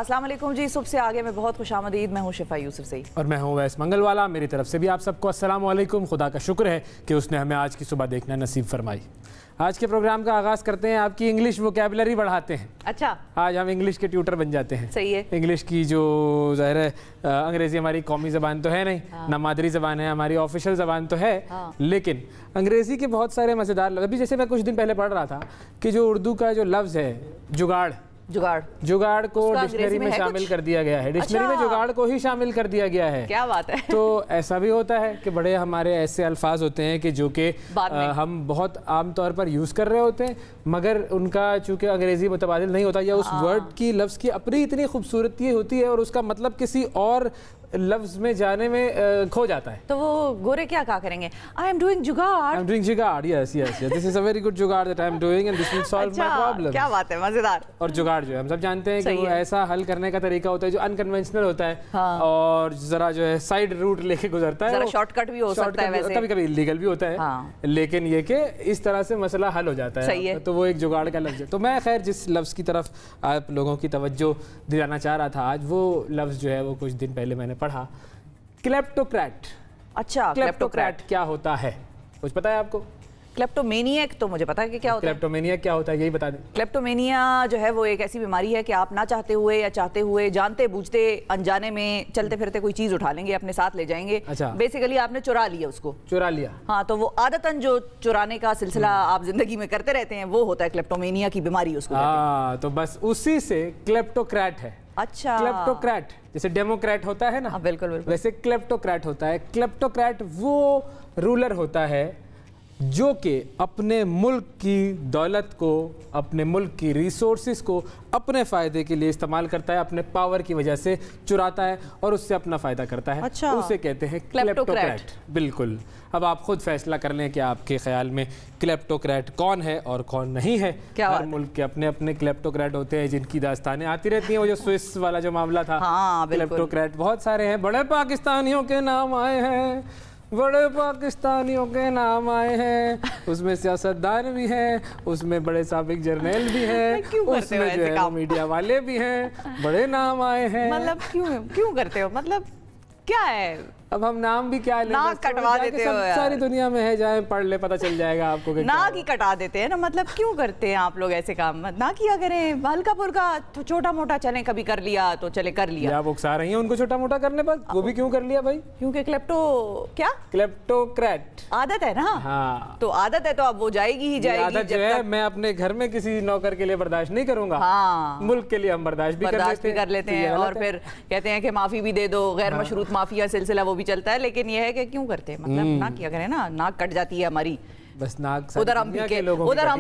अस्सलाम वालेकुम जी। सुबह से आगे मैं बहुत खुशामदीद, मैं हूँ शिफा यूसुफ से और मैं हूँ वैस मंगलवाला। मेरी तरफ से भी आप सबको अस्सलाम वालेकुम। खुदा का शुक्र है कि उसने हमें आज की सुबह देखना नसीब फरमाई। आज के प्रोग्राम का आगाज़ करते हैं, आपकी इंग्लिश वोकैबुलरी बढ़ाते हैं। अच्छा, आज हम इंग्लिश के ट्यूटर बन जाते हैं। सही है। इंग्लिश की जो ज़ाहिर है अंग्रेज़ी हमारी कौमी ज़बान तो है नहीं, ना मादरी ज़बान है, हमारी ऑफिशियल ज़बान तो है, लेकिन अंग्रेज़ी के बहुत सारे मज़ेदार लफ्ज़। अभी जैसे मैं कुछ दिन पहले पढ़ रहा था कि जो उर्दू का जो लफ्ज़ है जुगाड़ को डिक्शनरी में शामिल कर दिया गया है। डिक्शनरी में जुगाड़ को ही शामिल कर दिया गया है। क्या बात है। तो ऐसा भी होता है कि बड़े हमारे ऐसे अल्फाज होते हैं कि जो कि हम बहुत आम तौर पर यूज़ कर रहे होते हैं, मगर उनका चूंकि अंग्रेज़ी मुतबादिल नहीं होता या उस वर्ड की लफ्ज़ की अपनी इतनी खूबसूरती होती है और उसका मतलब किसी और लफ्ज़ में जाने में खो जाता है। तो वो गोरे क्या करेंगे? I am doing jugaad. Yes this is a very good jugaad that I am doing and this will solve my problem. क्या बात है, मजेदार। और जुगाड़ जो है हम सब जानते हैं कि वो ऐसा हल करने का तरीका होता है जो अनकन्वेंशनल होता है और जरा जो है साइड रूट लेके गुजरता है। शॉर्टकट भी हो सकता है, वैसे कभी कभी इलीगल भी होता है, लेकिन ये कि इस तरह से मसला हल हो जाता है। तो वो एक जुगाड़ का लफ्ज़ है। तो मैं खैर जिस लफ्ज़ की तरफ आप लोगों की तवज्जो दिलाना चाह रहा था आज, वो लफ्ज़ जो है वो कुछ दिन पहले मैंने पढ़ा, क्लेप्टोक्रेट। अच्छा, क्लेप्टोक्रेट क्या होता है, कुछ पता है आपको? क्लेप्टोमेनियक तो मुझे पता है कि क्या होता है। क्लेप्टोमेनिया क्या होता है, यही बता दें। क्लेप्टोमेनिया जो है वो एक ऐसी बीमारी है कि आप ना चाहते हुए या चाहते हुए, जानते बूझते, अनजाने में चलते फिरते कोई चीज उठा लेंगे, अपने साथ ले जाएंगे। अच्छा। बेसिकली आपने चुरा लिया उसको। चुरा लिया, हाँ। तो वो आदतन जो चुराने का सिलसिला आप जिंदगी में करते रहते हैं, वो होता है क्लेप्टोमेनिया की बीमारी उसको। हाँ, तो बस उसी से क्लेप्टोक्रेट है। अच्छा। क्लेप्टोक्रेट जैसे डेमोक्रेट होता है ना, बिल्कुल बिल्कुल, वैसे क्लेप्टोक्रेट होता है। क्लेप्टोक्रेट वो रूलर होता है जो कि अपने मुल्क की दौलत को, अपने मुल्क की रिसोर्सेज को अपने फ़ायदे के लिए इस्तेमाल करता है, अपने पावर की वजह से चुराता है और उससे अपना फ़ायदा करता है। अच्छा। उसे कहते हैं क्लेप्टोक्रेट। बिल्कुल। अब आप खुद फैसला कर लें कि आपके ख्याल में क्लेप्टोक्रेट कौन है और कौन नहीं है। हर मुल्क के अपने अपने क्लेप्टोक्रेट होते हैं जिनकी दास्तानें आती रहती हैं। वो जो स्विस वाला जो मामला था, क्लेप्टोक्रेट बहुत सारे हैं। बड़े पाकिस्तानियों के नाम आए हैं, बड़े पाकिस्तानियों के नाम आए हैं, उसमें सियासतदान भी हैं, उसमें बड़े साबिक जर्नैल भी हैं, उसमें जो है मीडिया वाले भी हैं, बड़े नाम आए हैं। मतलब क्यों करते हो, मतलब क्या है? अब हम नाम भी क्या लेंगे, नाक कटवा देते हो यार। सारी दुनिया में है, जाए पढ़ ले, पता चल जाएगा आपको। नाक ही कटा देते हैं ना, मतलब क्यों करते हैं आप लोग ऐसे काम? ना किया करें, हल्का फुल्का छोटा मोटा चले, कभी कर लिया तो चले कर लिया। आप उकसा रही हैं उनको छोटा मोटा करने पर, वो भी क्यों कर लिया भाई? क्योंकि क्लेप्टोक्रेट आदत है ना। हाँ, तो आदत है तो अब वो जाएगी ही जाएगी। आदत जो है मैं अपने घर में किसी नौकर के लिए बर्दाश्त नहीं करूंगा। हाँ, मुल्क के लिए हम बर्दाश्त भी कर लेते हैं और फिर कहते हैं कि माफी भी दे दो, गैर मशरूत माफी का सिलसिला वो भी चलता है। लेकिन ये है कि क्यों करते हैं, मतलब ना किया करें ना, नाक कट जाती है हमारी। बस नाक उधर हम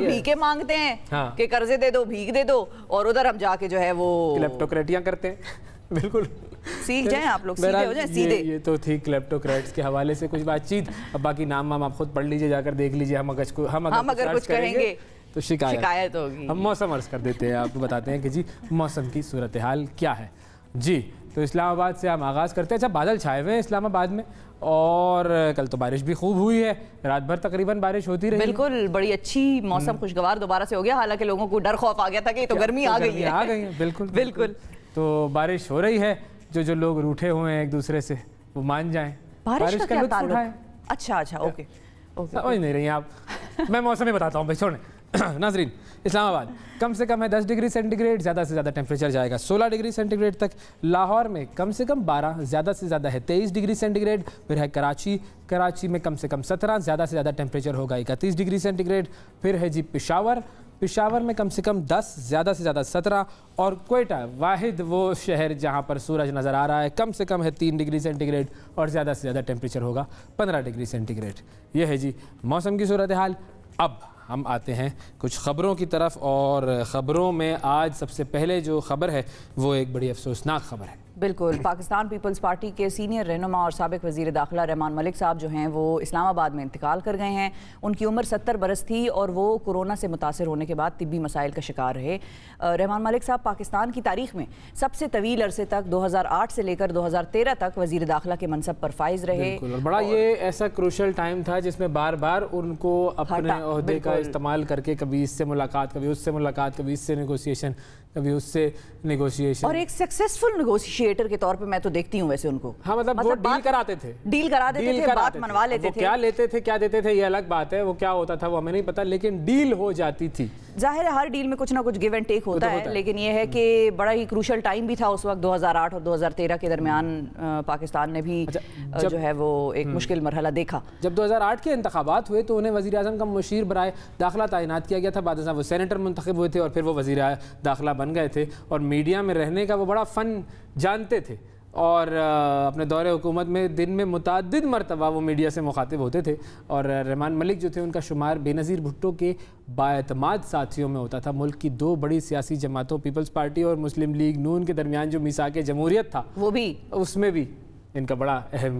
भीखे मांगते हैं कि कर्जे दे दो, भीख दे दो, और उधर हम जाके जो है वो क्लेप्टोक्रेटियां करते हैं। बिल्कुल, सीख जाएं आप लोग, सीधे हो जाएं, सीधे। ये तो थी क्लेप्टोक्रेट्स के हवाले से कुछ बातचीत। अब बाकी नाम आप खुद पढ़ लीजिए, जाकर देख लीजिए। हम अगर कुछ करेंगे तो शिकायत होगी। हम मौसम अर्ज कर देते हैं, आपको बताते हैं कि जी मौसम की सूरत हाल क्या है। जी, तो इस्लामाबाद से हम आगाज़ करते हैं। अच्छा, बादल छाए हुए हैं इस्लामाबाद में और कल तो बारिश भी खूब हुई है, रात भर तकरीबन बारिश होती रही। बिल्कुल, बड़ी अच्छी मौसम खुशगवार दोबारा से हो गया। हालांकि लोगों को डर खौफ आ गया था कि तो गर्मी आ गई है। बिल्कुल। तो बारिश हो रही है, जो लोग रूठे हुए हैं एक दूसरे से वो मान जाएं, बारिश का लुत्फ उठाएं। अच्छा, ओके, समझ नहीं रही आप। मैं मौसम ही बताता हूँ भाई, छोड़ें। नाजरीन, इस्लामाबाद कम से कम है 10 डिग्री सेंटीग्रेड, ज़्यादा से ज़्यादा टेम्परेचर जाएगा 16 डिग्री सेंटीग्रेड तक। लाहौर में कम से कम 12, ज़्यादा से ज़्यादा है 23 डिग्री सेंटीग्रेड। फिर है कराची में कम से कम 17, ज़्यादा से ज़्यादा टेम्परेचर होगा 31 डिग्री सेंटीग्रेड। फिर है जी पेशावर में कम से कम 10, ज़्यादा से ज़्यादा 17। और क्वेटा वाहिद वो शहर जहाँ पर सूरज नज़र आ रहा है, कम से कम है 3 डिग्री सेंटीग्रेड और ज़्यादा से ज़्यादा टेम्परेचर होगा 15 डिग्री सेंटीग्रेड। यह है जी मौसम की सूरत हाल। अब हम आते हैं कुछ ख़बरों की तरफ, और ख़बरों में आज सबसे पहले जो ख़बर है वो एक बड़ी अफसोसनाक ख़बर है। बिल्कुल, पाकिस्तान पीपल्स पार्टी के सीनियर रहनुमा और साबिक वज़ीर दाखिला रहमान मलिक साहब जो हैं वो इस्लामाबाद में इंतकाल कर गए हैं। उनकी उम्र 70 बरस थी और वो कोरोना से मुतासर होने के बाद तिब्बी मसाइल का शिकार रहे। रहमान मलिक साहब पाकिस्तान की तारीख में सबसे तवील अरसे तक 2008 से लेकर 2013 तक वज़ीर दाखिला के मनसब पर फाइज रहे। और बड़ा ये ऐसा क्रूशल टाइम था जिसमें बार बार उनको अपने ओहदे का इस्तेमाल करके कभी इससे मुलाकात, कभी उससे मुलाकात, कभी इससे नेगोशिएशन कभी उससे नेगोशिएशन। और एक सक्सेसफुल नेगोशिएटर के तौर पे मैं तो देखती हूँ वैसे उनको। हाँ, मतलब वो डील कराते थे, बात मनवा लेते थे। क्या लेते थे क्या देते थे ये अलग बात है, वो क्या होता था वो हमें नहीं पता, लेकिन डील हो जाती थी। जाहिर है हर डील में कुछ ना कुछ गिव एंड टेक होता है, लेकिन ये है कि बड़ा ही क्रूशल टाइम भी था उस वक्त 2008 और 2013 के दरमियान पाकिस्तान ने भी जो है वो एक मुश्किल मरहला देखा। जब 2008 के इंतखाबात हुए तो उन्हें वज़ीर आज़म का मुशीर बराए दाखिला तैनात किया गया था, बाद में वो सेनेटर मुंतखब हुए थे और फिर वो वज़ीर दाखिला बन गए थे और मीडिया में रहने का वो बड़ा फ़न जानते थे और अपने दौरे हुकूमत में दिन में मुतअद्दिद मरतबा वो मीडिया से मुखातिब होते थे। और रहमान मलिक जो थे उनका शुमार बेनज़ीर भुट्टो के बाएतमाद साथियों में होता था। मुल्क की दो बड़ी सियासी जमातों पीपल्स पार्टी और मुस्लिम लीग नून के दरमियान जो मीसाके जमहूरियत था वो भी, उसमें भी इनका बड़ा अहम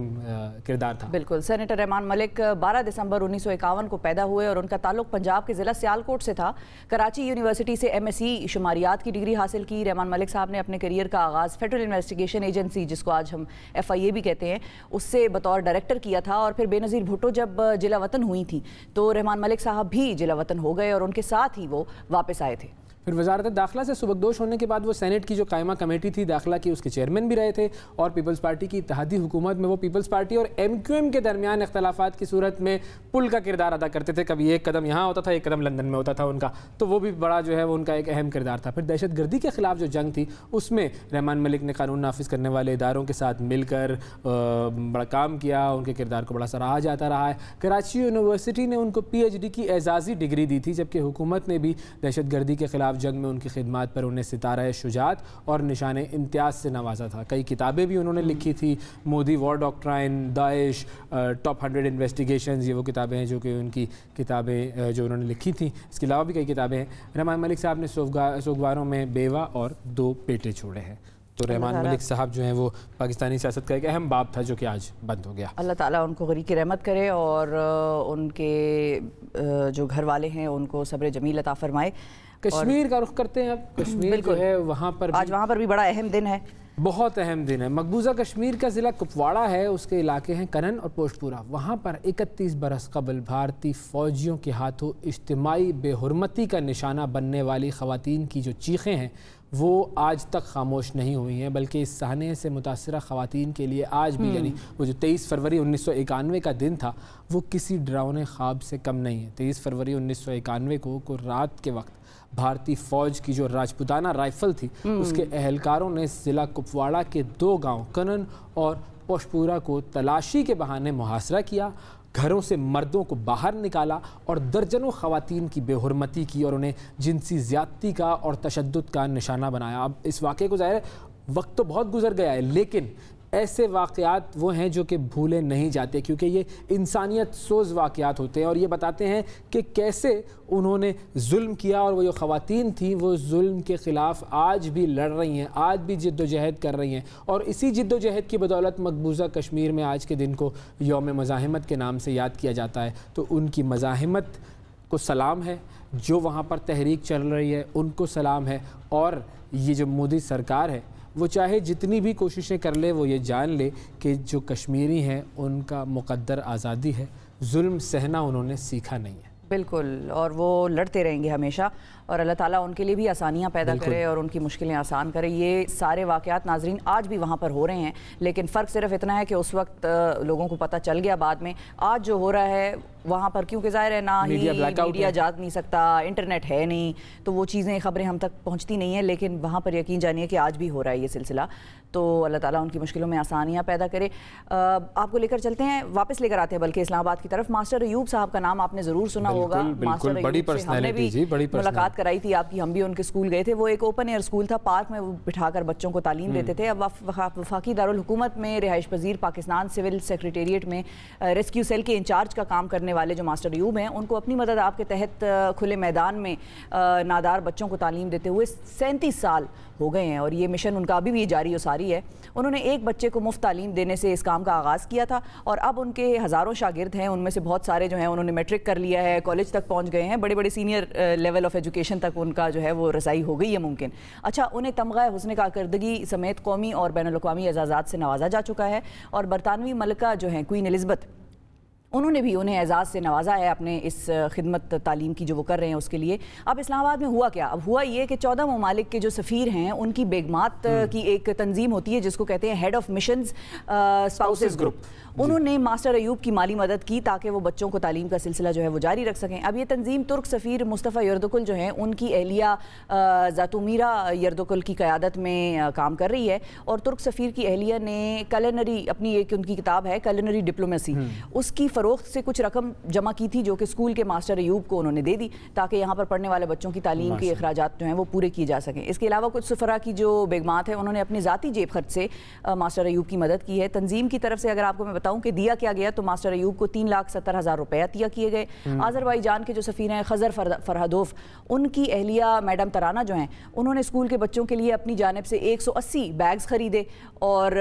किरदार था। बिल्कुल। सेनेटर रहमान मलिक 12 दिसंबर 1951 को पैदा हुए और उनका ताल्लुक पंजाब के ज़िला सियालकोट से था। कराची यूनिवर्सिटी से MSc शुमारियात की डिग्री हासिल की। रहमान मलिक साहब ने अपने करियर का आगाज़ फेडरल इन्वेस्टिगेशन एजेंसी, जिसको आज हम FIA भी कहते हैं, उससे बतौर डायरेक्टर किया था। और फिर बेनज़ीर भुट्टो जब जिला वतन हुई थी तो रहमान मलिक साहब भी जिला वतन हो गए और उनके साथ ही वो वापस आए थे। फिर वजारत दाखिला से सुबकदोश होने के बाद वो सेनेट की जो कायमा कमेटी थी दाखिला की, उसके चेयरमैन भी रहे थे और पीपल्स पार्टी की इत्तेहादी हुकूमत में वो पीपल्स पार्टी और MQM के दरमियान इख्तलाफात की सूरत में पुल का किरदार अदा करते थे। कभी एक कदम यहाँ होता था, एक कदम लंदन में होता था उनका, तो वो भी बड़ा जो है वो उनका एक अहम किरदार था। फिर दहशत गर्दी के खिलाफ जो जंग थी उसमें रहमान मलिक ने कानून नाफिज करने वाले इदारों के साथ मिलकर बड़ा काम किया, उनके किरदार को बड़ा सराहा जाता रहा है। कराची यूनिवर्सिटी ने उनको PhD की एजाज़ी डिग्री दी थी, जबकि हुकूमत ने भी दहशत गर्दी के खिलाफ जंग में उनकी खिदमत पर उन्हें सितारा शुजात और निशान इम्तियाज़ से नवाजा था। कई किताबें भी उन्होंने लिखी थी, Modi war doctrine, Daesh, top 100 investigations, ये वो किताबें हैं जो कि उनकी किताबें जो उन्होंने लिखी थी। इसके अलावा भी कई किताबें हैं। रहमान मलिक साहब ने सोगवारों में बेवा और 2 बेटे छोड़े हैं। तो रहमान मलिक साहब जो हैं वो पाकिस्तानी सियासत का एक अहम बाब था जो कि आज बंद हो गया। अल्लाह ताला उनको गरीब की रहमत करे और उनके जो घर वाले हैं उनको सब्र जमील अता फरमाए। कश्मीर का रुख करते हैं अब। कश्मीर जो है वहाँ पर आज वहाँ पर भी बड़ा अहम दिन है, बहुत अहम दिन है। मकबूजा कश्मीर का ज़िला कुपवाड़ा है, उसके इलाके हैं कनन और पोशपुरा। वहाँ पर 31 बरस कबल भारतीय फ़ौजियों के हाथों इज्तिमाई बेहुरमती का निशाना बनने वाली ख़वातीन की जो चीखें हैं वो आज तक खामोश नहीं हुई हैं, बल्कि इस सहने से मुतासरा ख़वातीन के लिए आज भी, यानी वो जो 23 फरवरी 1991 का दिन था वो किसी डरावने ख्वाब से कम नहीं है। 23 फरवरी 1991 को रात के वक्त भारतीय फ़ौज की जो राजपुताना राइफ़ल थी उसके एहलकारों ने ज़िला कुपवाड़ा के 2 गांव कनन और पोशपुरा को तलाशी के बहाने मुहासरा किया, घरों से मर्दों को बाहर निकाला और दर्जनों ख़वातीन की बेहुरमती की और उन्हें जिनसी ज़्यादती का और तशद्दुद का निशाना बनाया। अब इस वाक़े को ज़ाहिर है वक्त तो बहुत गुजर गया है, लेकिन ऐसे वाक़यात वो हैं जो कि भूले नहीं जाते, क्योंकि ये इंसानियत सोज़ वाक़यात होते हैं और ये बताते हैं कि कैसे उन्होंने जुल्म किया और वो जो ख़वातीन थी वो जुल्म के ख़िलाफ़ आज भी लड़ रही हैं, आज भी जिद्दोजहद कर रही हैं। और इसी जिद्दोजहद की बदौलत मकबूजा कश्मीर में आज के दिन को यौम मज़ाहिमत के नाम से याद किया जाता है। तो उनकी मज़ाहिमत को सलाम है, जो वहाँ पर तहरीक चल रही है उनको सलाम है। और ये जो मोदी सरकार है वो चाहे जितनी भी कोशिशें कर ले, वो ये जान ले कि जो कश्मीरी हैं उनका मुक़द्दर आज़ादी है, जुल्म सहना उन्होंने सीखा नहीं है। बिल्कुल, और वो लड़ते रहेंगे हमेशा और अल्लाह ताला उनके लिए भी आसानियाँ पैदा करे और उनकी मुश्किलें आसान करे। ये सारे वाक़यात नाजरीन आज भी वहाँ पर हो रहे हैं, लेकिन फ़र्क सिर्फ इतना है कि उस वक्त लोगों को पता चल गया बाद में। आज जो हो रहा है वहाँ पर, क्योंकि ज़ाहिर है ना ही मीडिया जा नहीं सकता, इंटरनेट है नहीं, तो वो चीज़ें ख़बरें हम तक पहुँचती नहीं हैं, लेकिन वहाँ पर यकीन जानिए कि आज भी हो रहा है ये सिलसिला। तो अल्लाह ताला उनकी मुश्किलों में आसानियाँ पैदा करे। आपको लेकर चलते हैं, वापस लेकर आते हैं बल्कि इस्लामाबाद की तरफ। मास्टर अयूब साहब का नाम आपने ज़रूर सुना होगा। मास्टर अयूब से हमने भी मुलाकात कराई थी आपकी, हम भी उनके स्कूल गए थे। वो एक ओपन एयर स्कूल था, पार्क में वो बिठाकर बच्चों को तालीम देते थे। अब वफाकी दारुल हुकूमत में रिहाइश पजीर पाकिस्तान सिविल सेक्रेटेरिएट में रेस्क्यू सेल के इंचार्ज का काम करने वाले जो मास्टर अयूब हैं, उनको अपनी मदद आपके तहत खुले मैदान में नादार बच्चों को तालीम देते हुए 37 साल हो गए हैं और ये मिशन उनका अभी भी जारी और सारी है। उन्होंने एक बच्चे को मुफ्त तालीम देने से इस काम का आगाज़ किया था और अब उनके हज़ारों शागिर्द हैं, उनमें से बहुत सारे जो हैं उन्होंने मैट्रिक कर लिया है, कॉलेज तक पहुंच गए हैं, बड़े बड़े सीनियर लेवल ऑफ एजुकेशन तक उनका जो है वो रसाई हो गई है मुमकिन। अच्छा, उन्हें तमगा हुस्न कारकर्दगी समेत कौमी और बैनुल अक़वामी एजाज़ात से नवाजा जा चुका है और बरतानवी मलिका जो हैं क्वीन एलिज़ाबेथ, उन्होंने भी उन्हें एजाज़ से नवाजा है अपने इस खिदमत तालीम की जो वो कर रहे हैं उसके लिए। अब इस्लामाबाद में हुआ क्या? अब हुआ ये कि 14 ममालिक के जो सफ़ीर हैं उनकी बेगमात की एक तंजीम होती है जिसको कहते हैं head of missions spouses group. उन्होंने मास्टर अयूब की माली मदद की ताकि वो बच्चों को तालीम का सिलसिला जो है वो जारी रख सकें। अब ये तंजीम तुर्क सफ़ीर मुस्तफ़ा यर्दुकुल जो हैं उनकी अहलिया ज़ातुमीरा यर्दुकुल की क़यादत में काम कर रही है और तुर्क सफ़ीर की अहलिया ने कलिनरी, अपनी एक उनकी किताब है कलिनरी डिप्लोमेसी, उसकी फ़रोख्त से कुछ रकम जमा की थी जो कि स्कूल के मास्टर अयूब को उन्होंने दे दी ताकि यहाँ पर पढ़ने वाले बच्चों की तालीम के अखराजात जो हैं वो पूरे किए जा सकें। इसके अलावा कुछ सफ़रा की जो बेगमात है उन्होंने अपनी ज़ाती जेब खर्च से मास्टर अयूब की मदद की है। तंजीम की तरफ से अगर आपको मैं बताऊं कि दिया क्या गया तो मास्टर अयूब को 3,70,000 रुपये अतिया किए गए। आज़रबाईजान के जो सफ़ीर हैं खज़र फरहादोफ, उनकी अहलिया मैडम तराना जो हैं उन्होंने स्कूल के बच्चों के लिए अपनी जानिब से 180 बैग्स ख़रीदे और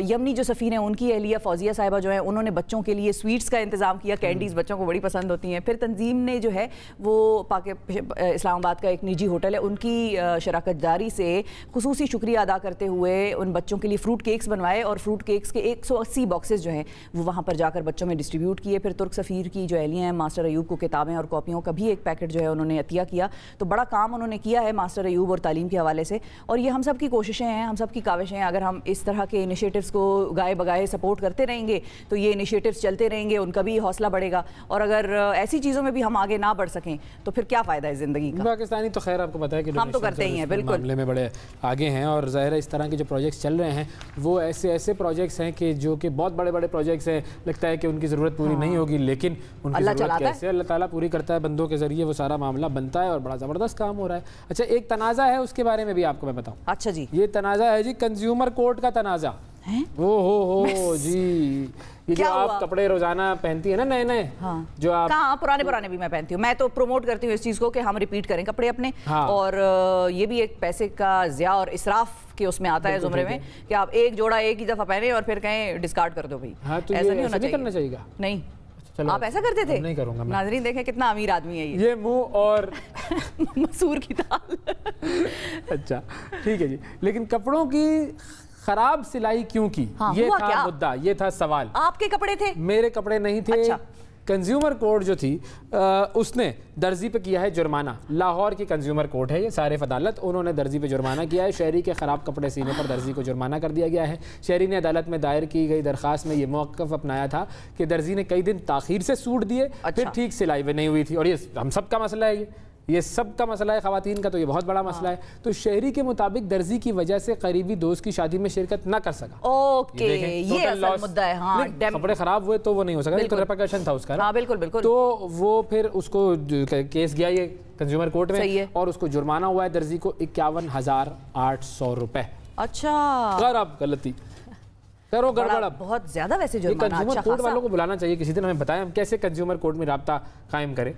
यमनी जो सफ़ीर हैं उनकी अहलिया फौजिया साहिबा जो हैं उन्होंने बच्चों के लिए स्वीट्स का इंतज़ाम किया। कैंडीज़ बच्चों को बड़ी पसंद होती हैं। फिर तंजीम ने जो है वो इस्लामाबाद का एक निजी होटल है उनकी शराकत दारी से खुसूसी शुक्रिया अदा करते हुए उन बच्चों के लिए फ्रूट केक्स बनवाए और फ्रूट केक्स के 180 बॉक्सेस जो हैं वो वहाँ पर जाकर बच्चों में डिस्ट्रीब्यूट किए। फिर तुर्क सफ़ीर की जो अहलियाँ हैं मास्टर अयूब को किताबें और कॉपियों का भी एक पैकेट जो है उन्होंने अतिया किया। तो बड़ा काम उन्होंने किया है मास्टर अयूब और तालीम के हवाले से और ये हम सब की कोशिशें हैं, हम सब की काविशें हैं। अगर हम इस तरह के इनिशिएटिव्स को गाए बगाए सपोर्ट करते रहेंगे तो ये इनिशिएटिव्स चलते रहेंगे, उनका भी हौसला बढ़ेगा और अगर ऐसी चीज़ों में भी हम आगे ना बढ़ सकें तो फिर क्या फ़ायदा है ज़िंदगी का। पाकिस्तानी तो खैर आपको पता है कि हम तो करते ही हैं, बिल्कुल मामले में बड़े आगे हैं और ज़ाहिर है इस तरह के जो प्रोजेक्ट्स चल रहे हैं वो ऐसे प्रोजेक्ट्स हैं कि जो कि बहुत बड़े बड़े प्रोजेक्ट्स हैं। लगता है कि उनकी ज़रूरत पूरी नहीं होगी लेकिन उनकी ज़रूरत कैसे अल्लाह ताला पूरी करता है, बंदों के ज़रिए वो सारा मामला बनता है और बड़ा ज़बरदस्त काम हो रहा है। अच्छा, एक तनाज़ा है उसके बारे में भी आपको मैं बताऊँ। अच्छा जी, ये तनाज़ा है जी कंज्यूमर कोर्ट का तनाज़ा। हो जी, ये जो आप कपड़े रोजाना पहनती है ना नए नए, जो आप कहाँ पुराने भी मैं पहनती हूँ। मैं तो प्रमोट करती हूँ इस चीज़ को कि हम रिपीट करें कपड़े अपने और ये भी एक पैसे का ज़िया और इसराफ के उसमें आता है जुमरे में कि आप एक जोड़ा एक ही दफ़ा पहने और फिर कहें डिस्कार्ड कर दो भाई। तो ऐसा नहीं करना चाहिए। नहीं, आप ऐसा करते थे? नहीं करूंगा। नाज़रीन देखें कितना अमीर आदमी है ये मुंह और मसूर की दाल। अच्छा ठीक है जी, लेकिन कपड़ों की खराब सिलाई क्यों की? ये था मुद्दा, ये था सवाल। आपके कपड़े थे? मेरे कपड़े नहीं थे। अच्छा। कंज्यूमर कोर्ट जो थी उसने दर्जी पे किया है जुर्माना। लाहौर की कंज्यूमर कोर्ट है ये, सारिफ अदालत, उन्होंने दर्जी पे जुर्माना किया है। शहरी के ख़राब कपड़े सीने पर दर्जी को जुर्माना कर दिया गया है। शहरी ने अदालत में दायर की गई दरख्वास्त में ये मौक़िफ़ अपनाया था कि दर्जी ने कई दिन ताख़ीर से सूट दिए, फिर ठीक सिलाई भी नहीं हुई थी। और ये हम सब का मसला है, ये सब का मसला है ख़वातीन का, तो ये बहुत बड़ा मसला है। तो शहरी के मुताबिक दर्जी की वजह से करीबी दोस्त की शादी में शिरकत ना कर सका। ओके, ये असल मुद्दा है। हाँ, कपड़े खराब हुए तो वो नहीं हो सका, तो रेपरकशन था उसका। हाँ, बिल्कुल बिल्कुल। तो वो फिर उसको केस गया ये कंज्यूमर कोर्ट में और उसको जुर्माना हुआ है दर्जी को 51,800 रुपए। अच्छा, खराब गलती करो गड़बड़, बहुत ज्यादा वैसे जुर्माना। कंज्यूमर कोर्ट वालों को बुलाना चाहिए किसी दिन, हमें बताएं हम कैसे कंज्यूमर कोर्ट में राब्ता कायम करें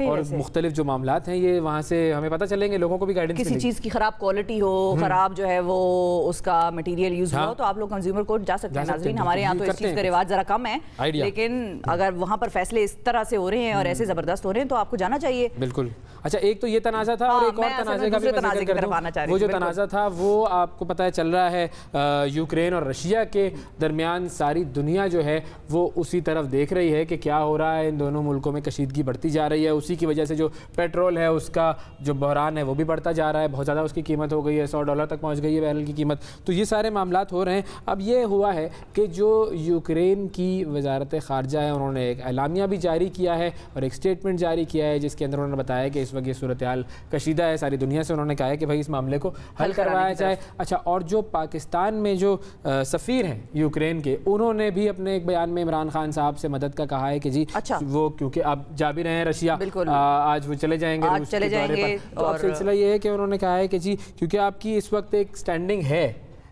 और मुख्तलिफ जो मामलात हैं ये वहाँ से हमें पता चलेंगे, लोगों को भी गाइडेंस। किसी चीज़ की खराब क्वालिटी हो, खराब जो है वो उसका मटेरियल यूज हुआ हो तो आप लोग कंज्यूमर कोर्ट जा सकते हैं। नाज़रीन, हमारे यहाँ तो इस चीज़ का रिवाज जरा कम है, लेकिन अगर वहाँ पर फैसले इस तरह से हो रहे हैं और ऐसे ज़बरदस्त हो रहे हैं तो आपको जाना चाहिए। बिल्कुल। अच्छा, एक तो ये तनाज़ा था और एक और तनाज़े का भी मैं जिक्र करूं। वो जो तनाज़ा था वो आपको पता है चल रहा है यूक्रेन और रशिया के दरमियान। सारी दुनिया जो है वो उसी तरफ देख रही है कि क्या हो रहा है, इन दोनों मुल्कों में कशीदगी बढ़ती जा रही है। उसी की वजह से जो पेट्रोल है उसका जो बहरान है वो भी बढ़ता जा रहा है, बहुत ज़्यादा उसकी कीमत हो गई है, $100 तक पहुँच गई है बैरल की कीमत। तो ये सारे मामलात हो रहे हैं। अब ये हुआ है कि जो यूक्रेन की वजारत ख़ारजा है उन्होंने एक एलामिया भी जारी किया है और एक स्टेटमेंट जारी किया है जिसके अंदर उन्होंने बताया कि इस वक्त ये सूरत हाल कशीदा है सारी दुनिया से। उन्होंने कहा है कि भाई इस मामले को हल करवाया जाए। अच्छा, और जो पाकिस्तान में जो सफ़ीर हैं यूक्रेन के, उन्होंने भी अपने एक बयान में इमरान खान साहब से मदद का कहा है कि जी वो क्योंकि अब जा भी रहे हैं रशिया, आज वो चले जाएंगे, आज चले जाएंगे। तो अब सिलसिला ये है कि उन्होंने कहा है कि जी क्योंकि आपकी इस वक्त एक स्टैंडिंग है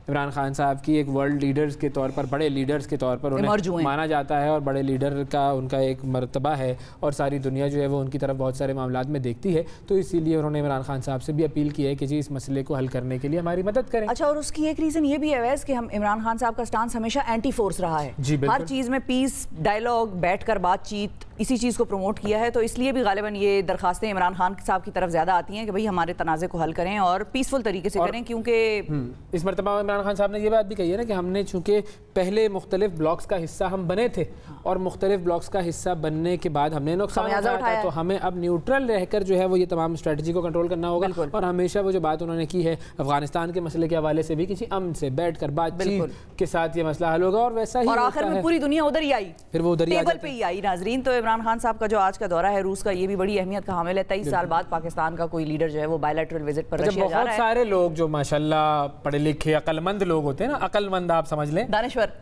इमरान खान साहब की, एक वर्ल्ड लीडर्स के तौर पर, बड़े लीडर्स के तौर पर उन्हें माना जाता है और बड़े लीडर का उनका एक मर्तबा है और सारी दुनिया जो है वो उनकी तरफ बहुत सारे मामलात में देखती है। तो इसीलिए उन्होंने इमरान खान साहब से भी अपील की है कि जी इस मसले को हल करने के लिए हमारी मदद करें। अच्छा, और उसकी एक रीज़न ये भी है वैसे कि हम इमरान खान साहब का स्टांस हमेशा एंटी फोर्स रहा है। हर चीज़ में पीस, डायलॉग, बैठकर बातचीत, इसी चीज़ को प्रमोट किया है, तो इसलिए भी गालिबन ये दरखास्तें इमरान खान साहब की तरफ ज़्यादा आती हैं कि भाई हमारे तनाज़े को हल करें और पीसफुल तरीके से करें, क्योंकि इस मरतबा इमरान खान साहब ने ये बात भी कही है ना कि हमने चूँकि पहले मुख्तलिफ ब्लॉक्स का हिस्सा हम बने थे और मुख्तलिफ ब्लॉक्स का हिस्सा बनने के बाद हमने नुकसान उठाया, तो हमें अब न्यूट्रल रहकर जो है वो ये तमाम स्ट्रेटजी को कंट्रोल करना होगा। और हमेशा वो जो बात उन्होंने की है अफगानिस्तान के मसले के हवाले से भी किसी अमन से बैठकर बातचीत के साथ ये मसला हल होगा और वैसा ही और आखिर में पूरी दुनिया उधर ही आई, फिर वो उधर ही टेबल पे ही आई। नाजरीन, तो इमरान खान साहब का जो आज का दौरा है रूस का, ये भी बड़ी अहमियत का हामिल है। 23 साल बाद पाकिस्तान का कोई लीडर जो है वो बायलैटरल विजिट पर रशिया जा रहा है। बहुत सारे लोग जो माशाल्लाह पढ़े लिखे अक्लमंद लोग होते हैं ना, अक्लमंद आप समझ लें,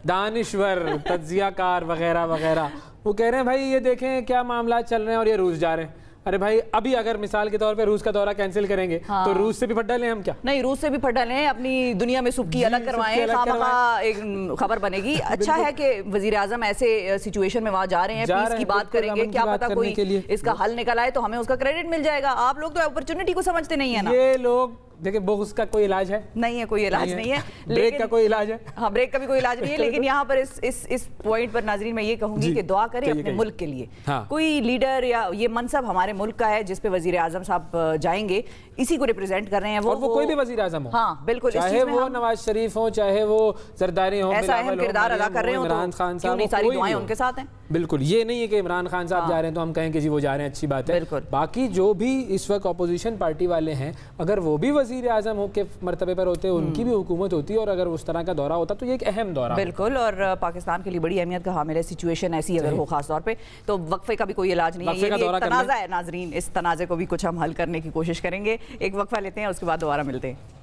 दानिश्वर तज्जियाकार वगैरह वगैरह, वो कह रहे हैं भाई ये देखें क्या मामला चल रहे हैं और ये रूस जा रहे हैं। अरे भाई अभी अगर मिसाल के तौर पे रूस का दौरा कैंसिल करेंगे तो रूस से भी फट डालें हम क्या? नहीं, रूस से भी फट डालें, अपनी दुनिया में सुबकी अलग करवाएं, खामखा एक खबर बनेगी। अच्छा है कि वजीर आजम ऐसे सिचुएशन में वहाँ जा रहे हैं, पीस की बात करेंगे, क्या पता कोई इसका हल निकल आए तो हमें उसका क्रेडिट मिल जाएगा। आप लोग तो अपॉर्चुनिटी को समझते नहीं है ना। ये लोग देखिए, बुग़्ज़ का कोई इलाज है नहीं है, कोई इलाज नहीं है, ब्रेक का कोई इलाज है, हाँ ब्रेक का भी कोई इलाज नहीं है। लेकिन यहाँ पर इस पॉइंट पर नाज़रीन मैं ये कहूँगी कि दुआ करें अपने मुल्क के लिए। कोई लीडर या ये मनसब हमारे मुल्क का है जिस पे वजीर आजम साहब जाएंगे, इसी को रिप्रेजेंट कर रहे हैं। वो कोई भी वजीर आजम हो, हाँ बिल्कुल, चाहे वो नवाज शरीफ हो, चाहे वो जरदारी हो, ऐसा अहम किरदार अदा कर रहे हो, इमरान खान साहब, सारी दुआएं उनके साथ हैं। बिल्कुल, ये नहीं है कि इमरान खान साहब जा रहे हैं तो हम कहें कि जी वो जा रहे हैं, अच्छी बात है। बाकी जो भी इस वक्त अपोजिशन पार्टी वाले हैं, अगर वो भी वजीर आजम हो के मरतबे पर होते, उनकी भी हुकूमत होती है और अगर उस तरह का दौरा होता तो ये एक अहम दौरा बिल्कुल, और पाकिस्तान के लिए बड़ी अहमियत का हामिल है। सिचुएशन ऐसी अगर हो खास तौर पे तो वक्फे का भी कोई इलाज नहीं है, ये एक तनाज़ा है। नाजरीन, इस तनाज़े को भी कुछ हम हल करने की कोशिश करेंगे। एक वक्फा लेते हैं, उसके बाद दोबारा मिलते हैं।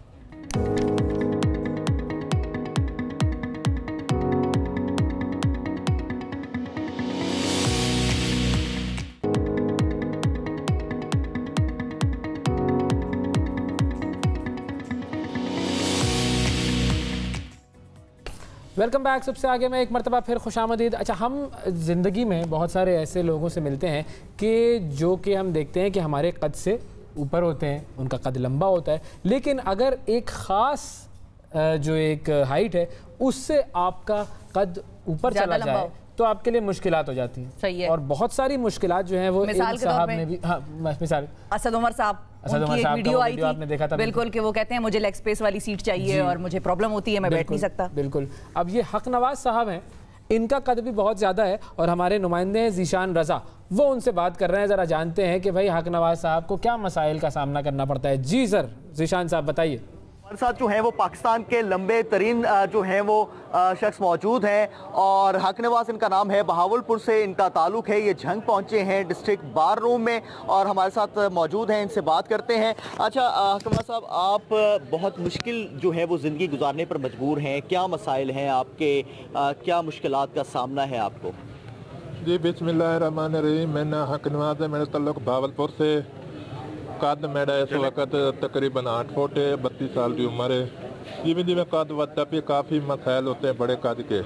Welcome back. सबसे आगे मैं एक मरतबा फिर खुशामदीद। अच्छा, हम ज़िंदगी में बहुत सारे ऐसे लोगों से मिलते हैं कि जो कि हम देखते हैं कि हमारे कद से ऊपर होते हैं, उनका कद लंबा होता है, लेकिन अगर एक ख़ास जो एक हाइट है उससे आपका कद ऊपर चला जाए तो आपके लिए मुश्किलात हो जाती हैं। सही है। और बहुत सारी मुश्किलात जो हैं वो इन साहब ने भी, हाँ मिसाल असद उमर साहब, उनकी एक वीडियो आई थी, आपने देखा था बिल्कुल, कि वो कहते हैं मुझे लेग स्पेस वाली सीट चाहिए और मुझे प्रॉब्लम होती है, मैं बैठ नहीं सकता। बिल्कुल। अब ये हक नवाज साहब हैं, इनका कद भी बहुत ज़्यादा है और हमारे नुमाइंदे हैं ज़ीशान रज़ा, वो उनसे बात कर रहे हैं। ज़रा जानते हैं कि भाई हक नवाज साहब को क्या मसाइल का सामना करना पड़ता है। जी सर, ज़ीशान साहब बताइए। हमारे साथ जो है वो पाकिस्तान के लंबे तरीन जो हैं वो शख्स मौजूद हैं और हक नवाज इनका नाम है, बहावलपुर से इनका ताल्लुक है। ये झंग पहुंचे हैं डिस्ट्रिक्ट बार रूम में और हमारे साथ मौजूद हैं, इनसे बात करते हैं। अच्छा हक नवाज साहब, आप बहुत मुश्किल जो है वो ज़िंदगी गुजारने पर मजबूर हैं, क्या मसाइल हैं आपके, क्या मुश्किलात का सामना है आपको? जी बिस्मिल्लाहिर्रहमानिर्रहीम, मैं हक नवाज है, मेरा ताल्लुक बहावलपुर से। कद मेरा इस वक्त तकरीबन 8 फुट है, 32 साल की उम्र है। जिमें जिमें कद बढ़ता पे काफ़ी मसाइल होते हैं बड़े कद के,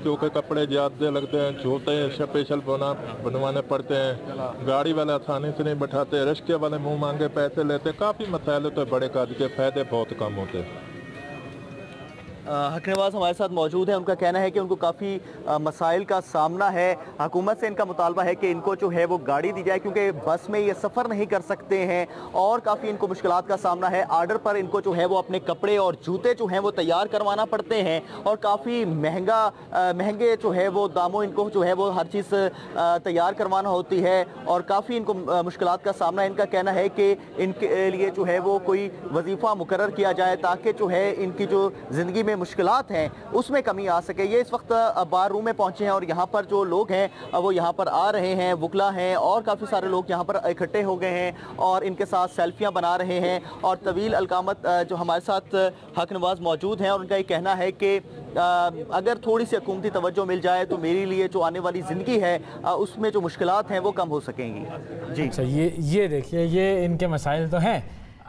क्योंकि कपड़े ज़्यादा लगते हैं, छोटे स्पेशल बनवाने पड़ते हैं, गाड़ी वाले आसानी से नहीं बैठाते, रिक्शे वाले मुँह मांगे पैसे लेते, काफ़ी मसाइल होते हैं बड़े कद के, फ़ायदे बहुत कम होते हैं। हक नवाज हमारे साथ मौजूद है, उनका कहना है कि उनको काफ़ी मसाइल का सामना है। हुकूमत से इनका मुतालबा है कि इनको जो है वो गाड़ी दी जाए, क्योंकि बस में ये सफ़र नहीं कर सकते हैं और काफ़ी इनको मुश्किलात का सामना है। आर्डर पर इनको जो है वो अपने कपड़े और जूते जो हैं वो तैयार करवाना पड़ते हैं और काफ़ी महंगे जो है वो दामों इनको जो है वो हर चीज़ तैयार करवाना होती है और काफ़ी इनको मुश्किलात का सामना है। इनका कहना है कि इनके लिए जो है वो कोई वजीफ़ा मुकर्रर किया जाए ताकि जो है इनकी जो ज़िंदगी में मुश्किलात हैं उसमें कमी आ सके। ये इस वक्त बार रूम में पहुंचे हैं और यहाँ पर जो लोग हैं वो यहाँ पर आ रहे हैं, वुकला हैं और काफ़ी सारे लोग यहाँ पर इकट्ठे हो गए हैं और इनके साथ सेल्फियाँ बना रहे हैं। और तवील अलकामत जो हमारे साथ हक नवाज मौजूद हैं और उनका ये कहना है कि अगर थोड़ी सी हुकूमती तवज्जो मिल जाए तो मेरे लिए जो आने वाली ज़िंदगी है उसमें जो मुश्किलात हैं वो कम हो सकेंगी। जी अच्छा, ये देखिए, ये इनके मसाइल तो हैं।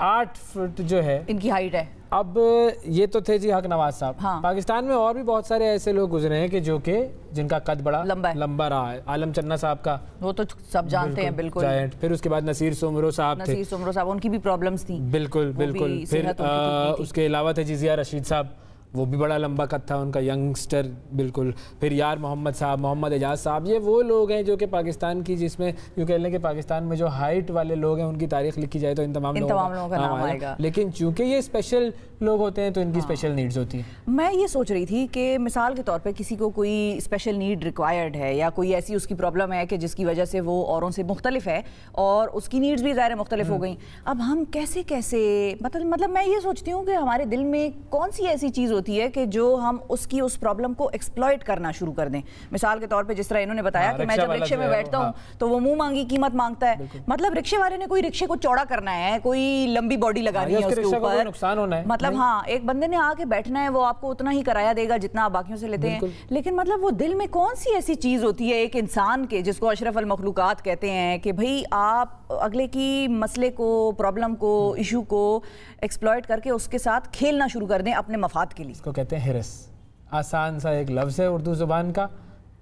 8 फुट जो है इनकी हाइट है। अब ये तो थे जी हक नवाज साहब। हाँ। पाकिस्तान में और भी बहुत सारे ऐसे लोग गुजरे हैं कि जो कि जिनका कद बड़ा लंबा रहा है। आलम चन्ना साहब का वो तो सब जानते हैं, बिल्कुल। फिर उसके बाद नसीर सोमरो साहब थे, उनकी भी प्रॉब्लम्स थी। बिल्कुल। फिर उसके अलावा थे जी जिया रशीद साहब, वो भी बड़ा लंबा कद था उनका, यंगस्टर बिल्कुल। फिर यार मोहम्मद साहब, मोहम्मद एजाज साहब, ये वो लोग हैं जो कि पाकिस्तान की, जिसमें यूँ कह लें कि पाकिस्तान में जो हाइट वाले लोग हैं उनकी तारीख लिखी जाए तो इन तमाम लोगों का नाम आएगा। लेकिन चूंकि ये स्पेशल लोग होते हैं तो इनकी स्पेशल नीड्स होती हैं। मैं ये सोच रही थी कि मिसाल के तौर पे किसी को कोई स्पेशल नीड रिक्वायर्ड है या कोई ऐसी उसकी प्रॉब्लम है कि जिसकी वजह से वो औरों से मुख्तलिफ है और उसकी नीड्स भी ज़ाहिर मुख्तलिफ हो गई। अब हम कैसे कैसे मतलब मैं ये सोचती हूँ कि हमारे दिल में कौन सी ऐसी चीज़ होती है कि जो हम उसकी उस प्रॉब्लम को एक्सप्लॉइट करना शुरू कर दें। मिसाल के तौर पे जिस तरह इन्होंने बताया कि मैं जब रिक्शे में बैठता हूँ तो वो मुंह मांगी कीमत मांगता है। मतलब रिक्शे वाले ने कोई रिक्शे को चौड़ा करना है, कोई लंबी बॉडी लगानी है उसके ऊपर, नुकसान होना है, मतलब हाँ, एक बंदे ने आके बैठना है, वो आपको उतना ही किराया देगा जितना आप बाकियों से लेते हैं। लेकिन मतलब वो दिल में कौन सी ऐसी चीज होती है एक इंसान के, जिसको अशरफ अल मखलूकात कहते हैं, कि भाई आप अगले की मसले को, प्रॉब्लम को, इशू को एक्सप्लॉइट करके उसके साथ खेलना शुरू कर दें अपने मफाद के लिए। इसको कहते हैं हिरस। आसान सा एक लफ्ज़ है उर्दू ज़ुबान का,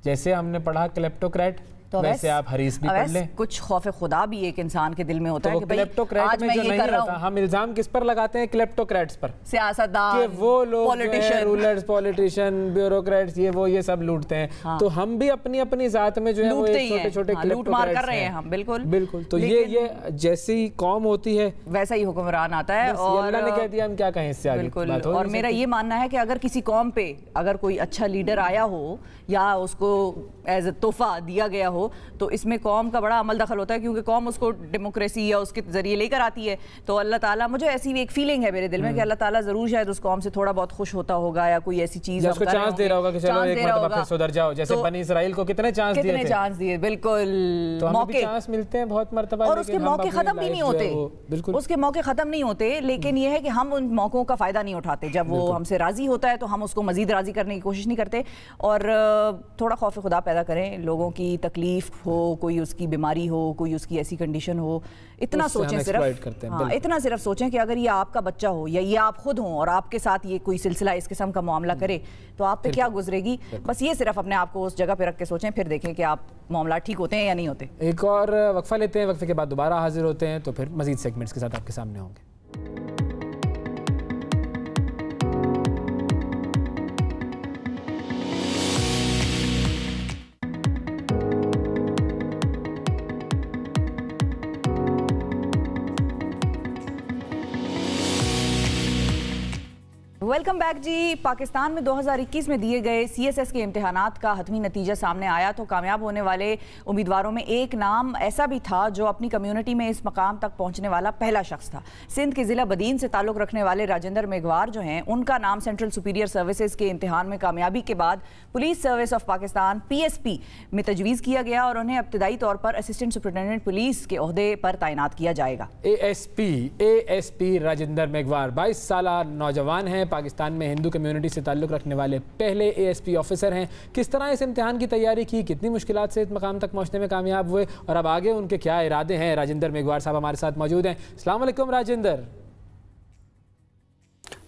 जैसे हमने पढ़ा क्लेप्टोक्रेट, तो वैसे आप हरीस भी पढ़ लें। कुछ खौफ खुदा भी एक इंसान के दिल में होता है कि भाई क्लेप्टोक्रेट में जो नहीं होता, हम इल्जाम किस पर लगाते हैं? क्लेप्टोक्रेट्स पर, सियासतदान, कि वो लोग रूलर्स, पॉलिटिशियन, ब्यूरोक्रेट्स, ये सब लूटते हैं। हाँ। तो हम भी अपनी अपनी जात में जो है वो छोटे-छोटे लूटमार कर रहे हैं हम। बिल्कुल। तो ये जैसी कौम होती है वैसा ही हुक्मरान आता है, और अल्लाह ने कह दिया, हम क्या कहें इससे आगे। बिल्कुल। और मेरा ये मानना है कि अगर किसी कौम पे अगर कोई अच्छा लीडर आया हो या उसको एज ए तोहफा दिया गया हो, तो इसमें कौम का बड़ा अमल दखल होता है, क्योंकि कौम उसको डेमोक्रेसी या उसके जरिए लेकर आती है। तो अल्लाह ताला, मुझे ऐसी एक फीलिंग है मेरे दिल में कि अल्लाह ताला जरूर शायद उस कौम से थोड़ा बहुत खुश होता होगा या कोई ऐसी चीज उसको चांस दे रहा होगा कि चलो एक मर्तबा फिर सुधर जाओ, जैसे बनी इस्राइल को कितने चांस दिए। बिल्कुल, तो मौके चांस मिलते हैं बहुत मर्तबा, और उसके मौके खत्म भी नहीं होते। बिल्कुल, उसके मौके खत्म नहीं होते, लेकिन यह है कि हम उन मौकों का फायदा नहीं उठाते। जब वो हमसे राजी होता है तो हम उसको मजीद राजी करने की कोशिश नहीं करते, और थोड़ा खौफ खुदा पैदा करें। लोगों की तकलीफ हो, कोई उसकी बीमारी हो, कोई उसकी ऐसी कंडीशन हो, इतना सोचें, सिर्फ हाँ, इतना सिर्फ सोचें कि अगर ये आपका बच्चा हो या ये आप खुद हों और आपके साथ ये कोई सिलसिला इस किस्म का मामला करे तो आप पे क्या गुजरेगी। बस ये सिर्फ अपने आप को उस जगह पे रख के सोचें, फिर देखें कि आप मामला ठीक होते हैं या नहीं होते। एक और वक्फा लेते हैं, वक्फे के बाद दोबारा हाजिर होते हैं, तो फिर मजीद सेगमेंट्स के साथ आपके सामने होंगे। वेलकम बैक जी। पाकिस्तान में 2021 में दिए गए CSS के इम्तिहानात का हतमी नतीजा सामने आया तो कामयाब होने वाले उम्मीदवारों में एक नाम ऐसा भी था जो अपनी कम्युनिटी में इस मकाम तक पहुंचने वाला पहला शख्स था। सिंध के ज़िला बदीन से ताल्लुक़ रखने वाले राजेंद्र मेघवार जो हैं, उनका नाम सेंट्रल सुपीरियर सर्विसेज के इम्तिहान में कामयाबी के बाद police service of Pakistan PSP में तजवीज़ किया गया और उन्हें इब्तदाई तौर पर असिस्टेंट सुपरिटेंडेंट पुलिस के ओहदे पर तैनात किया जाएगा। ASP राजेंद्र मेघवार 22 साला नौजवान हैं, पाकिस्तान में हिंदू कम्युनिटी से ताल्लुक़ रखने वाले पहले ASP ऑफिसर हैं। किस तरह इस इम्तिहान की तैयारी की, कितनी मुश्किलात से इस मकाम तक पहुंचने में कामयाब हुए और अब आगे उनके क्या इरादे हैं, राजेंद्र मेघवार साहब हमारे साथ मौजूद हैं। अस्सलाम वालेकुम राजेंद्र।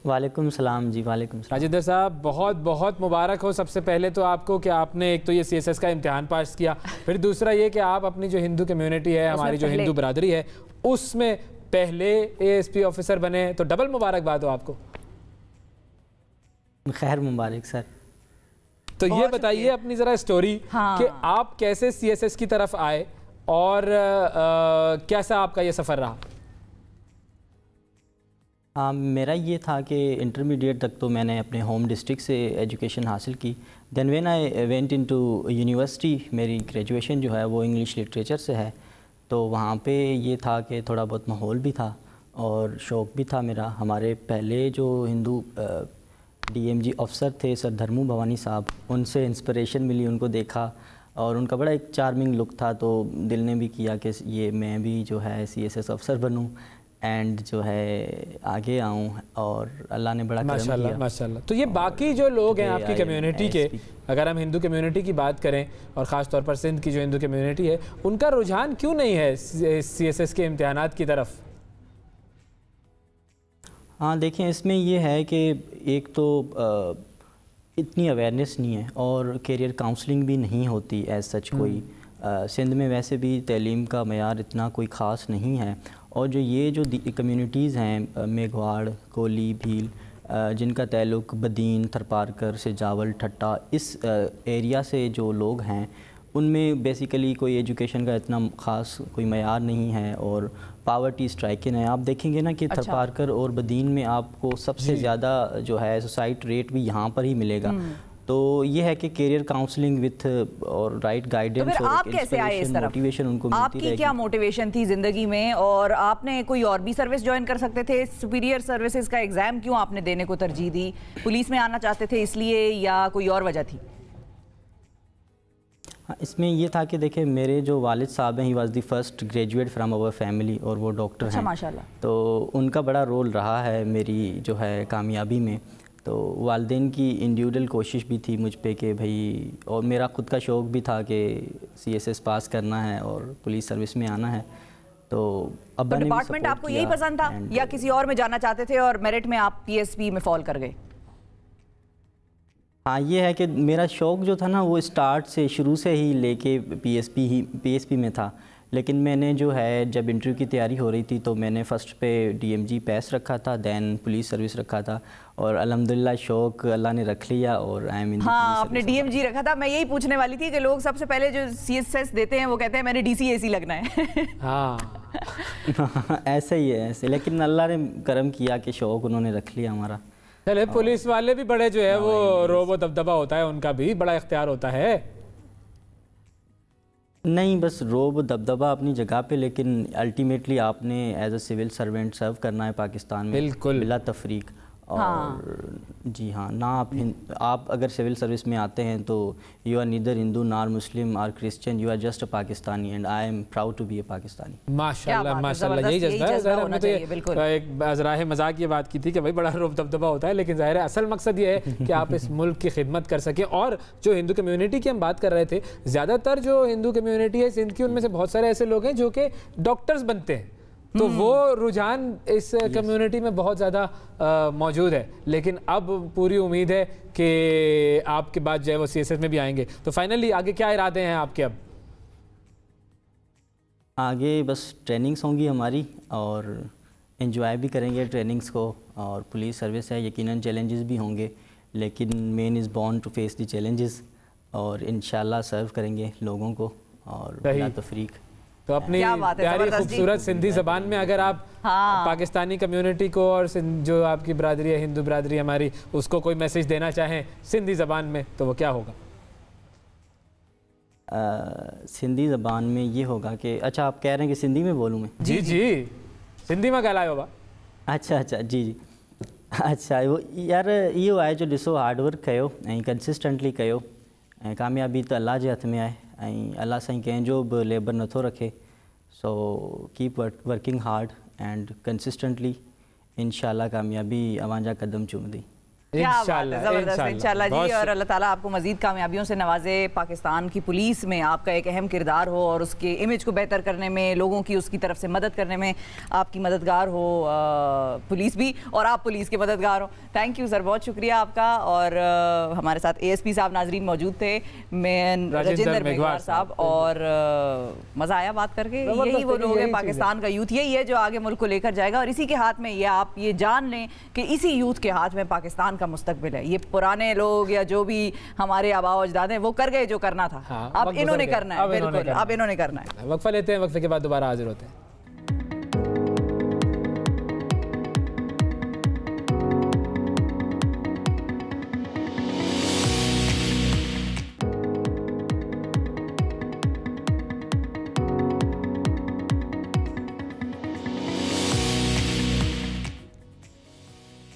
वालेकुम सलाम जी। वालेकुम सलाम। राजेंद्र साहब, बहुत बहुत मुबारक हो सबसे पहले तो आपको कि आपने एक तो ये CSS का इम्तिहान पास किया, फिर दूसरा ये कि आप अपनी जो हिंदू कम्युनिटी है, हमारी जो हिंदू बरादरी है, उसमें पहले ASP ऑफिसर बने, तो डबल मुबारकबाद हो आपको। खैर मुबारक सर। तो ये बताइए अपनी ज़रा स्टोरी कि आप कैसे CSS की तरफ आए और कैसा आपका ये सफ़र रहा। मेरा ये था कि इंटरमीडिएट तक तो मैंने अपने होम डिस्ट्रिक्ट से एजुकेशन हासिल की। Then when I went into university, मेरी ग्रेजुएशन जो है वो इंग्लिश लिटरेचर से है, तो वहाँ पे ये था कि थोड़ा बहुत माहौल भी था और शौक़ भी था मेरा। हमारे पहले जो हिंदू DMG अफसर थे सर धर्मू भवानी साहब, उनसे इंस्पिरेशन मिली, उनको देखा और उनका बड़ा एक चार्मिंग लुक था, तो दिल ने भी किया कि ये मैं भी जो है CSS अफसर बनूं एंड जो है आगे आऊं, और अल्लाह ने बड़ा करम किया माशाल्लाह। तो ये बाकी जो लोग हैं आपकी कम्युनिटी के, अगर हम हिंदू कम्युनिटी की बात करें और ख़ास तौर पर सिंध की जो हिंदू कम्युनिटी है, उनका रुझान क्यों नहीं है CSS के इम्तिहानात की तरफ? हाँ देखें, इसमें ये है कि एक तो इतनी अवेयरनेस नहीं है और करियर काउंसलिंग भी नहीं होती एज सच कोई। सिंध में वैसे भी तलीम का मयार इतना कोई ख़ास नहीं है, और जो ये जो कम्युनिटीज़ हैं मेघवाड़, कोली, भील, जिनका ताल्लुक बदीन, थरपारकर, सेजावल, ठट्टा इस एरिया से जो लोग हैं उनमें बेसिकली कोई एजुकेशन का इतना ख़ास कोई मयार नहीं है और पावर्टी स्ट्राइकिंग है। आप देखेंगे ना कि थरपारकर और बदीन में आपको सबसे ज़्यादा जो है सुसाइड रेट भी यहाँ पर ही मिलेगा। तो ये है कि करियर काउंसलिंग विथ और राइट गाइडेंस तो आप कैसे आए इस तरफ? मोटिवेशन उनको मिलती आपकी क्या मोटिवेशन थी ज़िंदगी में, और आपने कोई और भी सर्विस ज्वाइन कर सकते थे? सुपीरियर सर्विसेज का एग्ज़ाम क्यों आपने देने को तरजीह दी? पुलिस में आना चाहते थे इसलिए या कोई और वजह थी? इसमें ये था कि देखिए मेरे जो वालिद साहब हैं, he was the first graduate from our family और वो डॉक्टर हैं। माशाल्लाह। तो उनका बड़ा रोल रहा है मेरी जो है कामयाबी में। तो वालिदैन की इंडिविजुअल कोशिश भी थी मुझ पे कि भाई, और मेरा ख़ुद का शौक़ भी था कि CSS पास करना है और पुलिस सर्विस में आना है। तो अब डिपार्टमेंट आपको यही पसंद था या किसी और में जाना चाहते थे और मेरिट में आप PSP में फॉल कर गए? हाँ, ये है कि मेरा शौक़ जो था ना वो स्टार्ट से शुरू से ही लेके PSP में था। लेकिन मैंने जो है जब इंटरव्यू की तैयारी हो रही थी तो मैंने फ़र्स्ट पे DMG पैस रखा था, दैन पुलिस सर्विस रखा था और अल्हम्दुलिल्लाह शौक़ अल्लाह ने रख लिया और आई एम इन। हाँ, आपने DMG रखा था। मैं यही पूछने वाली थी कि लोग सबसे पहले जो CSS देते हैं वो कहते हैं मैंने DCAC लगना है। हाँ ऐसा ही है ऐसे, लेकिन अल्लाह ने करम किया कि शौक़ उन्होंने रख लिया हमारा। चले, पुलिस वाले भी बड़े जो है वो रोबो दबदबा होता है, उनका भी बड़ा इख्तियार होता है। नहीं, बस रोब दबदबा अपनी जगह पे, लेकिन अल्टीमेटली आपने एज अ सिविल सर्वेंट सर्व करना है पाकिस्तान में बिल्कुल बिला तफरीक। और जी हाँ, ना आप अगर सिविल सर्विस में आते हैं तो you are neither Hindu nor Muslim are Christian, you are just a Pakistani and I am proud to be a Pakistani. माशाल्लाह माशाल्लाह, यही जज्बा है। ज़ाहिर हमने तो एक ज़राए मजाक ये बात की थी कि भाई बड़ा रोब दबदबा होता है, लेकिन ज़ाहिर है असल मकसद ये है कि आप इस मुल्क की खिदमत कर सकें। और जो हिंदू कम्युनिटी की हम बात कर रहे थे, ज़्यादातर जो हिंदू कम्युनिटी है सिंध की, उनमें से बहुत सारे ऐसे लोग हैं जो कि डॉक्टर्स बनते हैं। तो वो रुझान इस कम्युनिटी में बहुत ज़्यादा मौजूद है। लेकिन अब पूरी उम्मीद है कि आपके बाद जो है वो CSS में भी आएंगे। तो फाइनली आगे क्या इरादे हैं आपके? अब आगे बस ट्रेनिंग्स होंगी हमारी और एंजॉय भी करेंगे ट्रेनिंग्स को, और पुलिस सर्विस है, यकीनन चैलेंजेस भी होंगे, लेकिन man is born to face the challenges और इंशाल्लाह सर्व करेंगे लोगों को और बिला तफरीक। तो अपनी प्यारी खूबसूरत सिंधी ज़बान में अगर आप पाकिस्तानी कम्युनिटी को और जो आपकी बरादरी है, हिंदू बरादरी हमारी, उसको कोई मैसेज देना चाहें सिंधी ज़बान में, तो वो क्या होगा? सिंधी ज़बान में ये होगा कि अच्छा आप कह रहे हैं कि सिंधी में बोलूँ मैं? जी जी, सिंधी में ॻाल्हायो बा। अच्छा जी अच्छा, वो यार इहो आहे जो ॾिसो हार्डवर्क कयो ऐं कंसिस्टेंटली कयो ऐं कामयाबी त अल्लाह जे हथ में आहे ऐं अल्लाह साईं कंहिंजो बि लेबर नथो रखे। So keep working hard and consistently, इंशाल्लाह कामयाबी अवांजा कदम चूमदी। इंशाल्लाह जी, और अल्लाह ताला आपको मजीद कामयाबियों से नवाजे। पाकिस्तान की पुलिस में आपका एक अहम किरदार हो और उसके इमेज को बेहतर करने में, लोगों की उसकी तरफ से मदद करने में आपकी मददगार हो पुलिस भी, और आप पुलिस के मददगार हो। थैंक यू सर, बहुत शुक्रिया आपका। और हमारे साथ ASP साहब नाजरीन मौजूद थे, मैं राजेंद्र मेघवार साहब, और मज़ा आया बात करके। यही वो लोग हैं, पाकिस्तान का यूथ यही है जो आगे मुल्क को लेकर जाएगा, और इसी के हाथ में ये आप ये जान लें कि इसी यूथ के हाथ में पाकिस्तान का मुस्तकबिल है। ये पुराने लोग या जो भी हमारे आबा अजदाद हैं वो कर गए जो करना था। अब इन्होंने करना है, बिल्कुल अब इन्होंने करना है। वक्फा लेते हैं, वक्फे के बाद दोबारा हाजिर होते हैं।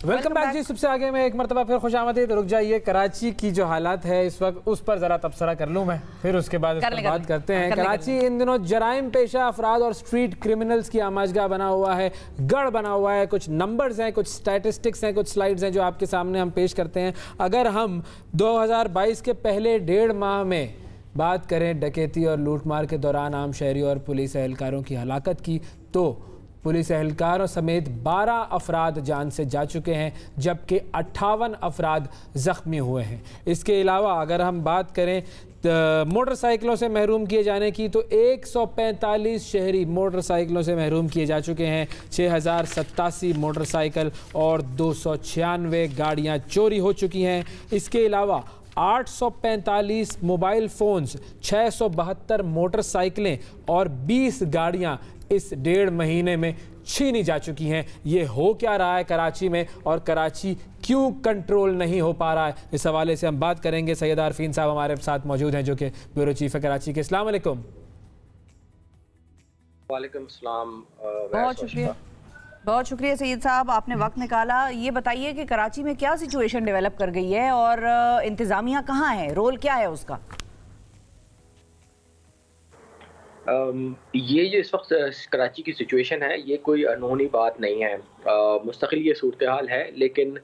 वेलकम बैक जी। सबसे आगे में एक मरतबा फिर खुशामदीद। रुक जाइए, कराची की जो हालात है इस वक्त उस पर ज़रा तबसरा कर लूँ मैं, फिर उसके बाद इस पर बात करते हैं। कराची इन दिनों जराइम पेशा अफराद और स्ट्रीट क्रिमिनल्स की आमाजगाह बना हुआ है, गढ़ बना हुआ है। कुछ नंबर्स हैं, कुछ स्टैटिस्टिक्स हैं, कुछ स्लाइड्स हैं जो आपके सामने हम पेश करते हैं। अगर हम 2022 के पहले 1.5 माह में बात करें डकैती और लूटमार के दौरान आम शहरी और पुलिस एहलकारों की हलाकत की, तो पुलिस एहलकारों समेत 12 अफराद जान से जा चुके हैं, जबकि 58 अफराद ज़ख्मी हुए हैं। इसके अलावा अगर हम बात करें मोटरसाइकिलों से महरूम किए जाने की, तो 145 शहरी मोटरसाइकिलों से महरूम किए जा चुके हैं। 6087 मोटरसाइकिल और 296 गाड़ियां चोरी हो चुकी हैं। इसके अलावा 845 मोबाइल फ़ोन्स, 672 मोटरसाइकिलें और 20 गाड़ियां इस 1.5 महीने में छीनी जा चुकी हैं। ये हो क्या रहा है कराची में, और कराची क्यों कंट्रोल नहीं हो पा रहा है, इस हवाले से हम बात करेंगे। सैयद आरफीन साहब हमारे साथ मौजूद हैं, जो कि ब्यूरो चीफ है कराची के। अस्सलाम वालेकुम। वालेकुम सलाम। बहुत शुक्रिया सैयद साहब, आपने वक्त निकाला। ये बताइए कि कराची में क्या सिचुएशन डेवलप कर गई है और इंतज़ामिया कहाँ है, रोल क्या है उसका? ये जो इस वक्त कराची की सिचुएशन है, ये कोई अनहोनी बात नहीं है। मुस्तकिल ये सूरत हाल है, लेकिन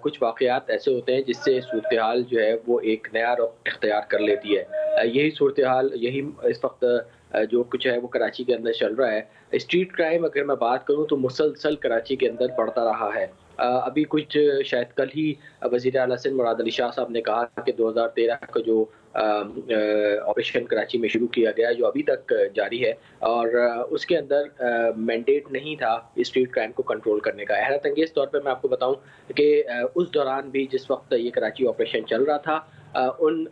कुछ वाक़यात ऐसे होते हैं जिससे सूरत हाल जो है वो एक नया रुख इख्तियार कर लेती है। यही सूरत हाल, यही इस वक्त जो कुछ है वो कराची के अंदर चल रहा है। स्ट्रीट क्राइम अगर मैं बात करूँ तो मुसलसल कराची के अंदर बढ़ता रहा है। अभी कुछ शायद कल ही वज़ीर आला सिंध मुराद अली शाह साहब ने कहा कि 2013 का जो ऑपरेशन कराची में शुरू किया गया, जो अभी तक जारी है, और उसके अंदर मैंडेट नहीं था स्ट्रीट क्राइम को कंट्रोल करने का। हैरत अंगेज़ तौर पे मैं आपको बताऊं कि उस दौरान भी जिस वक्त ये कराची ऑपरेशन चल रहा था,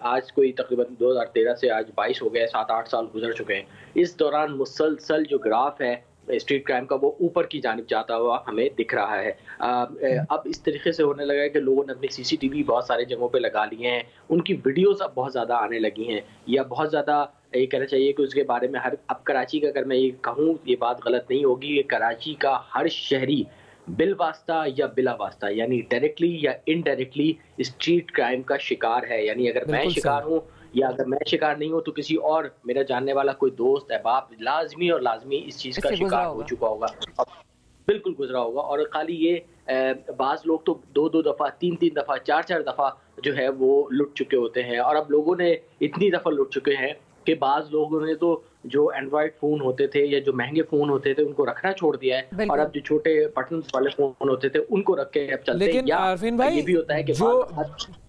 आज कोई तकरीबन 2013 से आज 22 हो गए, 7-8 साल गुजर चुके हैं। इस दौरान मुसलसल जो ग्राफ है स्ट्रीट क्राइम का वो ऊपर की जानिब जाता हुआ हमें दिख रहा है। अब इस तरीके से होने लगा है कि लोगों ने अपने CCTV बहुत सारे जगहों पे लगा लिए हैं, उनकी वीडियोस अब बहुत ज़्यादा आने लगी हैं, या बहुत ज़्यादा ये कहना चाहिए कि उसके बारे में अब कराची का, अगर मैं ये कहूँ, ये बात गलत नहीं होगी, कि कराची का हर शहरी बिल वास्ता या बिला वास्ता, यानी डायरेक्टली या इनडायरेक्टली स्ट्रीट क्राइम का शिकार है। यानी अगर मैं शिकार हूँ या अगर मैं शिकार नहीं हूँ तो किसी और मेरा जानने वाला कोई दोस्त अहबाब लाजमी और लाजमी इस चीज़ का शिकार हो चुका होगा, बिल्कुल गुजरा होगा। और खाली ये बाज़ लोग तो 2-2 दफ़ा, 3-3 दफ़ा, 4-4 दफ़ा जो है वो लुट चुके होते हैं। और अब लोगों ने इतनी दफ़ा लुट चुके हैं कि बाज़ लोगों ने तो जो एंड्रॉयड फ़ोन होते थे या जो महंगे फ़ोन होते थे उनको रखना छोड़ दिया है, और अब जो छोटे बटन वाले फ़ोन होते थे उनको रख के अब चलते हैं। लेकिन आरफीन भाई, ये भी होता है कि जो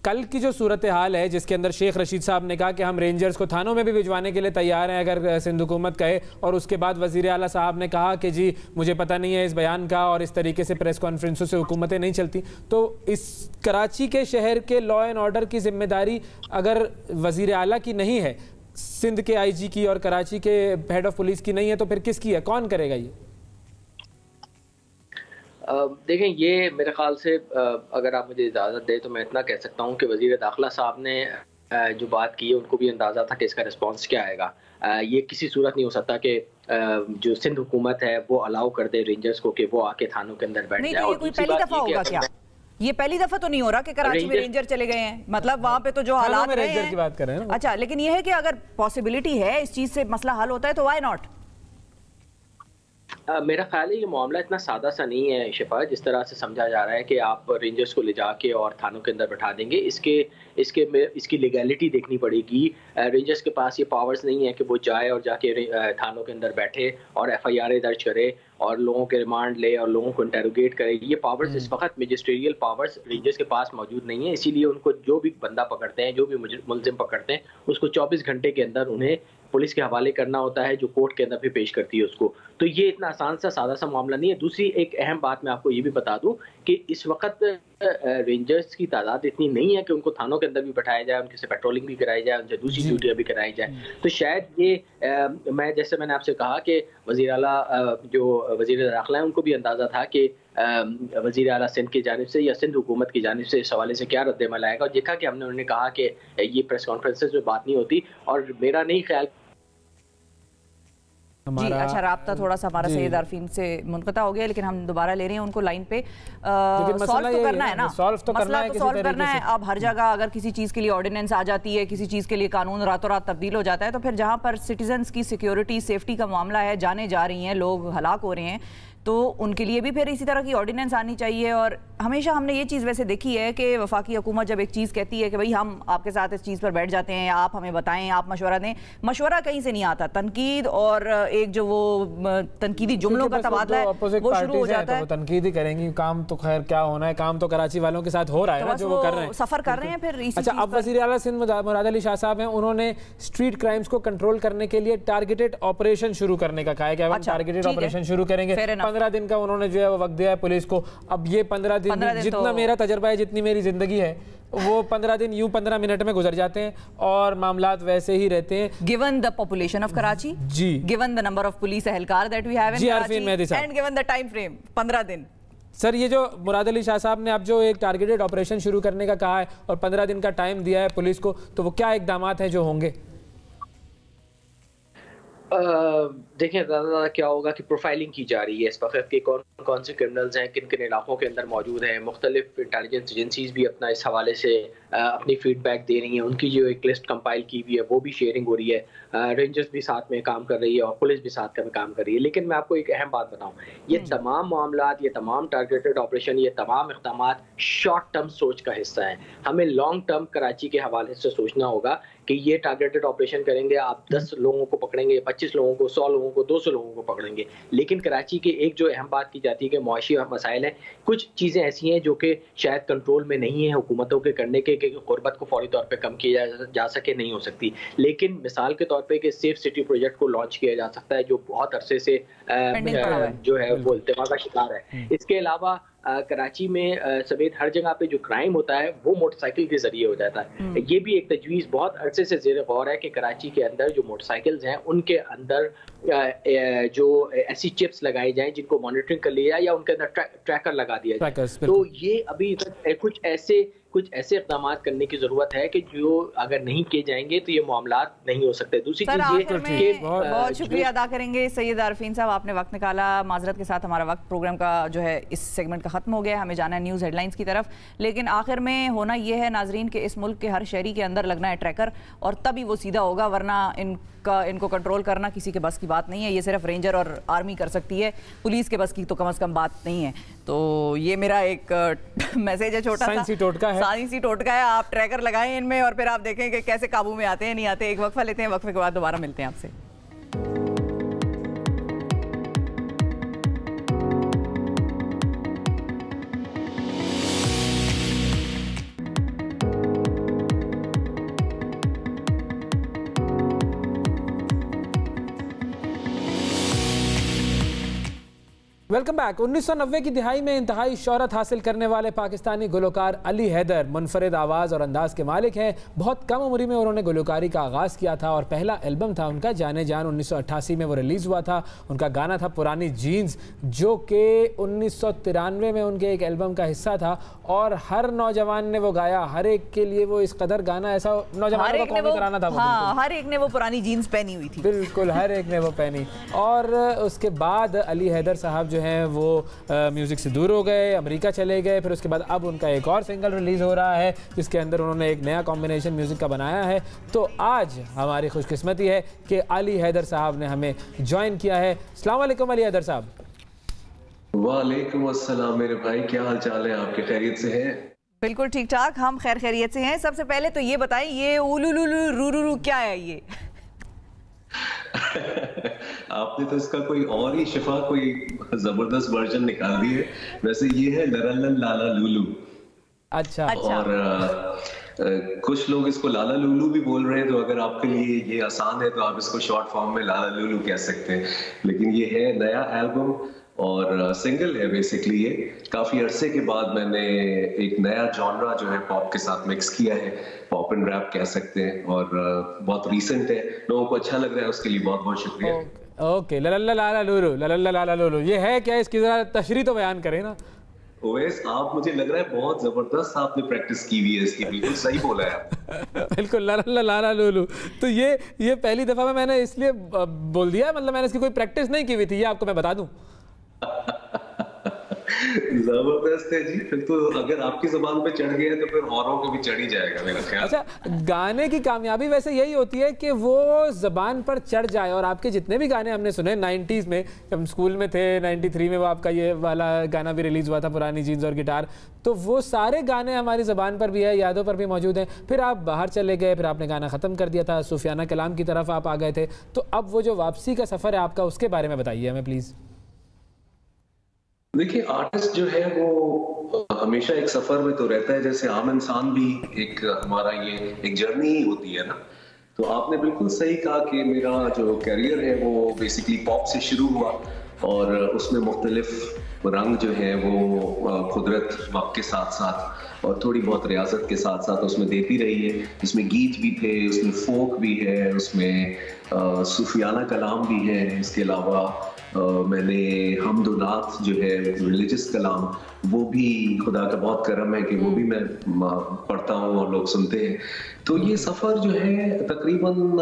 कल की जो सूरत हाल है, जिसके अंदर शेख रशीद साहब ने कहा कि हम रेंजर्स को थानों में भी भिजवाने के लिए तैयार हैं अगर सिंध हुकूमत कहे, और उसके बाद वज़ीर आला साहब ने कहा कि जी मुझे पता नहीं है इस बयान का, और इस तरीके से प्रेस कॉन्फ्रेंसों से हुकूमतें नहीं चलती, तो इस कराची के शहर के लॉ एंड ऑर्डर की जिम्मेदारी अगर वज़ीर आला की नहीं है, सिंध के IG की और कराची के हेड ऑफ पुलिस की नहीं है, तो फिर किसकी है? कौन करेगा ये? देखें, ये मेरे ख्याल से अगर आप मुझे इजाज़त दें तो मैं इतना कह सकता हूँ कि वज़ीर दाखिला साहब ने जो बात की है उनको भी अंदाज़ा था कि इसका रिस्पॉन्स क्या आएगा। ये किसी सूरत नहीं हो सकता कि जो सिंध हुकूमत है वो अलाउ कर दे रेंजर्स को कि वो आके थानों के अंदर बैठ जाए। और कोई पहली दफ़ा होगा क्या? ये पहली दफा तो नहीं हो रहा कि कराची में रेंजर चले गए हैं, मतलब वहाँ पे तो जो हालात रहे हैं, की बात कर रहे हैं। अच्छा, लेकिन ये है कि अगर पॉसिबिलिटी है इस चीज से मसला हल होता है तो व्हाई नॉट? मेरा ख्याल है ये मामला इतना सादा सा नहीं है शिफा, जिस तरह से समझा जा रहा है कि आप रेंजर्स को ले जाके और थानों के अंदर बैठा देंगे। इसकी लीगैलिटी देखनी पड़ेगी। रेंजर्स के पास ये पावर्स नहीं है कि वो जाए और जाके थानों के अंदर बैठे और FIR दर्ज करे और लोगों के रिमांड ले और लोगों को इंटेरोगेट करे। ये पावर्स इस वक्त मजिस्ट्रियल पावर्स रेंजर्स के पास मौजूद नहीं है। इसीलिए उनको जो भी बंदा पकड़ते हैं, जो भी मुलजिम पकड़ते हैं, उसको 24 घंटे के अंदर उन्हें पुलिस के हवाले करना होता है, जो कोर्ट के अंदर भी पेश करती है उसको। तो ये इतना आसान सा सादा सा मामला नहीं है। दूसरी एक अहम बात मैं आपको ये भी बता दूं कि इस वक्त रेंजर्स की तादाद इतनी नहीं है कि उनको थानों के अंदर भी बैठाया जाए, उनके से पेट्रोलिंग भी कराई जाए, उनसे दूसरी ड्यूटियाँ भी कराई जाए। तो शायद ये मैंने आपसे कहा कि वज़ीर आला जो वज़ीर दाखिला है उनको भी अंदाज़ा था कि वज़ीर आला सिंध की जानिब से या सिंध हुकूमत की जानिब से इस हवाले से क्या रद्द-ए-अमल आएगा। और देखा कि हमने उन्होंने कहा कि ये प्रेस कॉन्फ्रेंसेस में बात नहीं होती, और मेरा नहीं ख्याल जी। अच्छा, राब्ता थोड़ा सा हमारा सैयद आरफीन से मुनक़ता हो गया, लेकिन हम दोबारा ले रहे हैं उनको लाइन पे। सॉल्व तो करना है ना, मसला तो सॉल्व करना है। अब हर जगह अगर किसी चीज़ के लिए ऑर्डिनेंस आ जाती है, किसी चीज़ के लिए कानून रातों रात तब्दील हो जाता है, तो फिर जहाँ पर सिटीजन्स की सिक्योरिटी सेफ्टी का मामला है, जाने जा रही हैं, लोग हलाक हो रहे हैं, तो उनके लिए भी फिर इसी तरह की ऑर्डिनेंस आनी चाहिए। और हमेशा हमने ये चीज़ वैसे देखी है कि वफाकी हुकूमत जब एक चीज़ कहती है कि भाई हम आपके साथ इस चीज़ पर बैठ जाते हैं, आप हमें बताएं, आप मशवरा दें, मशवरा कहीं से नहीं आता। तनकीद और एक जो वो तनकीदी जुमलों का तबादला है वो शुरू हो जाता है। तनकीद ही करेंगी, काम तो खैर क्या होना है, काम तो कराची वालों के साथ हो रहा है ना, जो वो कर रहे हैं, सफ़र कर रहे हैं। फिर अच्छा, अब वज़ीर आला सिंध मुराद अली शाह साहब हैं, उन्होंने स्ट्रीट क्राइम्स को कंट्रोल करने के लिए टारगेटेड ऑपरेशन शुरू करने का कहा है कि हम टारगेटेड ऑपरेशन शुरू करेंगे। 15 दिन का उन्होंने जो है वो वक्त दिया है पुलिस को। अब ये 15 दिन जितना मेरा तजर्बा है, जितनी मेरी जिंदगी है, वो 15 दिन यूं 15 मिनट में गुजर जाते हैं और मामलात वैसे ही रहते हैं। Given the population of Karachi, जी, given the number of police ahlkar that we have in Karachi and given the time frame 15 din. Sir, ये जो मुराद अली शाह साहब ने अब जो एक टारगेटेड ऑपरेशन शुरू करने का कहा है और 15 दिन का टाइम दिया है पुलिस को, तो वो क्या इकदामात हैं जो होंगे? देखिए, ज़्यादा क्या होगा कि प्रोफाइलिंग की जा रही है इस वक्त कि कौन कौन से क्रिमिनल्स हैं, किन किन इलाकों के अंदर मौजूद हैं। मुख्तलिफ इंटेलिजेंस एजेंसीज भी अपना इस हवाले से अपनी फीडबैक दे रही हैं। उनकी जो एक लिस्ट कंपाइल की हुई है वो भी शेयरिंग हो रही है। रेंजर्स भी साथ में काम कर रही है और पुलिस भी साथ में काम कर रही है। लेकिन मैं आपको एक अहम बात बताऊँ, ये तमाम मामलात, ये तमाम टारगेटेड ऑपरेशन, ये तमाम इक़दामात शॉर्ट टर्म सोच का हिस्सा है। हमें लॉन्ग टर्म कराची के हवाले से सोचना होगा कि ये टारगेटेड ऑपरेशन करेंगे, आप 10 लोगों को पकड़ेंगे, 25 लोगों को, 100 लोगों को, 200 लोगों को पकड़ेंगे। लेकिन कराची के एक जो अहम बात की जाती है कि मुआशी मसाइल हैं, कुछ चीज़ें ऐसी हैं जो कि शायद कंट्रोल में नहीं है हुकूमतों के करने के, कि गुर्बत को फौरी तौर पे कम किया जा सके, नहीं हो सकती। लेकिन मिसाल के तौर पे कि सेफ सिटी प्रोजेक्ट को लॉन्च किया जा सकता है, जो बहुत अरसे से जो है वो इल्तिमा का शिकार है। इसके अलावा कराची में समेत हर जगह पे जो क्राइम होता है वो मोटरसाइकिल के जरिए हो जाता है। ये भी एक तजवीज़ बहुत अरसे से ज़ेर गौर है कि कराची के अंदर जो मोटरसाइकिल्स हैं उनके अंदर जो ऐसी चिप्स लगाई जाएं जिनको मॉनिटरिंग कर लिया जाए या उनके अंदर ट्रैकर लगा दिया जाए। तो ये अभी कुछ ऐसे इक़दाम करने की जरूरत है कि जो अगर नहीं किए जाएंगे तो ये मामलात नहीं हो सकते। दूसरी चीज ये बहुत शुक्रिया अदा करेंगे सैयद आरफीन साहब, आपने वक्त निकाला। माजरत के साथ हमारा वक्त प्रोग्राम का जो है इस सेगमेंट का ख़त्म हो गया, हमें जाना है न्यूज़ हेडलाइंस की तरफ। लेकिन आखिर में होना यह है नाजरीन कि इस मुल्क के हर शहरी के अंदर लगना है ट्रैकर, और तभी वो सीधा होगा, वरना इनको कंट्रोल करना किसी के बस की बात नहीं है। ये सिर्फ रेंजर और आर्मी कर सकती है, पुलिस के बस की तो कम से कम बात नहीं है। तो ये मेरा एक मैसेज है, छोटा सा साइंसी टोटका है। आप ट्रैकर लगाएं इनमें और फिर आप देखें कि कैसे काबू में आते हैं, नहीं आते। एक वक्फा लेते हैं, वक्फे के बाद दोबारा मिलते हैं आपसे। Welcome back. 1990 की दिहाई में इंतहाई शोहरत हासिल करने वाले पाकिस्तानी गुलकार अली हैदर मुनफरिद आवाज़ और अंदाज के मालिक हैं। बहुत कम उम्र में उन्होंने गुलकारी का आगाज़ किया था और पहला एल्बम था उनका जाने जान, 1988 में वो रिलीज़ हुआ था। उनका गाना था पुरानी जीन्स, जो कि 1993 में उनके एक एल्बम का हिस्सा था और हर नौजवान ने वो गाया। हर एक के लिए वो इस कदर गाना ऐसा नौजवानों का कौमी कराना था। हाँ, हर एक ने वो पुरानी जीन्स पहनी हुई थी। बिल्कुल, हर एक ने वो पहनी। और उसके बाद अली हैदर साहब हैं वो म्यूज़िक से दूर हो गए, अमेरिका चले गए। फिर उसके बाद अब उनका एक और सिंगल रिलीज़ हो रहा है जिसके अंदर उन्होंने एक नया कॉम्बिनेशन म्यूज़िक का बनाया है। तो आज हमारी खुशकिस्मती है कि अली हैदर साहब ने हमें ज्वाइन किया है। अस्सलाम वालेकुम अली हैदर साहब। वालेकुम अस्सलाम मेरे भाई, क्या हाल चाल है आपके? खैरियत से हैं? बिल्कुल ठीक ठाक, हम खैरियत से हैं। सबसे पहले तो ये बताएं, ये उलुलुलु रूरुरु क्या है ये? आपने तो इसका कोई और ही शिफा, कोई जबरदस्त वर्जन निकाल दी है। वैसे ये है लरल्लन लाला लूलू। अच्छा। और कुछ लोग इसको लाला लूलू भी बोल रहे हैं, तो अगर आपके लिए ये आसान है तो आप इसको शॉर्ट फॉर्म में लाला लूलू कह सकते हैं। लेकिन ये है नया एल्बम और सिंगल है बेसिकली। ये काफी अरसे के बाद मैंने एक नया जॉनरा जो है पॉप के साथ मिक्स किया है, पॉप एंड रैप कह सकते हैं, और बहुत रीसेंट है, लोगों को अच्छा लग रहा है, उसके लिए बहुत बहुत शुक्रिया। ओके, ललल्ला लाला लूलू, ललल्ला लाला लूलू, ये है क्या? इसकी जरा तशरीह तो बयान करें ना। ओवैस, आप, मुझे लग रहा है बहुत जबरदस्त आपने प्रैक्टिस की हुई है इसकी। बिल्कुल सही बोला है आप। बिल्कुल, ललल्ला लाला लूलू। तो ये पहली दफा में मैंने इसलिए बोल दिया, मतलब मैंने इसकी कोई प्रैक्टिस नहीं की हुई थी, ये आपको मैं बता दूं। जबरदस्त है जी। फिर तो अगर आपकी जुबान पे चढ़ गया तो फिर औरों पे भी चढ़ ही जाएगा मेरा ख्याल। अच्छा, गाने की कामयाबी वैसे यही होती है कि वो जबान पर चढ़ जाए। और आपके जितने भी गाने हमने सुने 90s में, हम स्कूल में थे, 93 में वो आपका ये वाला गाना भी रिलीज हुआ था, पुरानी जीन्स और गिटार, तो वो सारे गाने हमारी ज़बान पर भी है, यादों पर भी मौजूद हैं। फिर आप बाहर चले गए, फिर आपने गाना ख़त्म कर दिया था, सूफियाना कलाम की तरफ आप आ गए थे। तो अब वो जो वापसी का सफ़र है आपका, उसके बारे में बताइए हमें प्लीज़। देखिए, आर्टिस्ट जो है वो हमेशा एक सफर में तो रहता है, जैसे आम इंसान भी एक हमारा ये एक जर्नी ही होती है ना। तो आपने बिल्कुल सही कहा कि मेरा जो करियर है वो बेसिकली पॉप से शुरू हुआ और उसमें मुख्तलिफ रंग जो है वो कुदरत वक्त के साथ साथ और थोड़ी बहुत रियासत के साथ साथ उसमें देती रही है। इसमें गीत भी थे, उसमें फोक भी है, उसमें सूफियाना कलाम भी है। इसके अलावा मैंने हमदुनात जो है रिलीजियस कलाम, वो भी खुदा का बहुत करम है कि वो भी मैं पढ़ता हूँ और लोग सुनते हैं। तो ये सफ़र जो है तकरीबन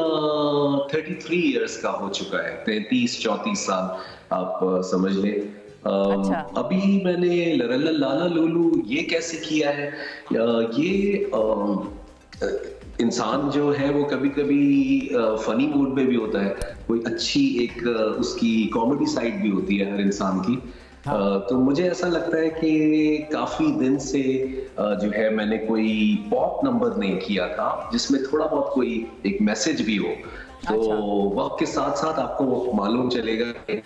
33 इयर्स का हो चुका है, 33-34 साल आप समझ लें। अच्छा। अभी मैंने लाला लूलू ये कैसे किया है, ये इंसान जो है वो कभी कभी फनी मूड में भी होता है, कोई अच्छी एक उसकी कॉमेडी साइड भी होती है हर इंसान की। तो मुझे ऐसा लगता है कि काफी दिन से जो है मैंने कोई पॉप नंबर नहीं किया था जिसमें थोड़ा बहुत कोई एक मैसेज भी हो। तो वक्त के साथ साथ आपको मालूम चलेगा कि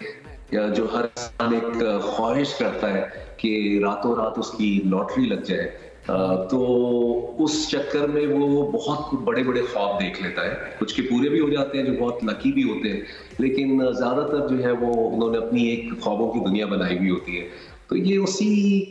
जो हर इंसान एक ख्वाहिश करता है कि रातों रात उसकी लॉटरी लग जाए, तो उस चक्कर में वो बहुत बड़े बड़े ख्वाब देख लेता है। कुछ के पूरे भी हो जाते हैं, जो बहुत लकी भी होते हैं, लेकिन ज्यादातर जो है वो उन्होंने अपनी एक ख्वाबों की दुनिया बनाई हुई होती है। तो ये उसी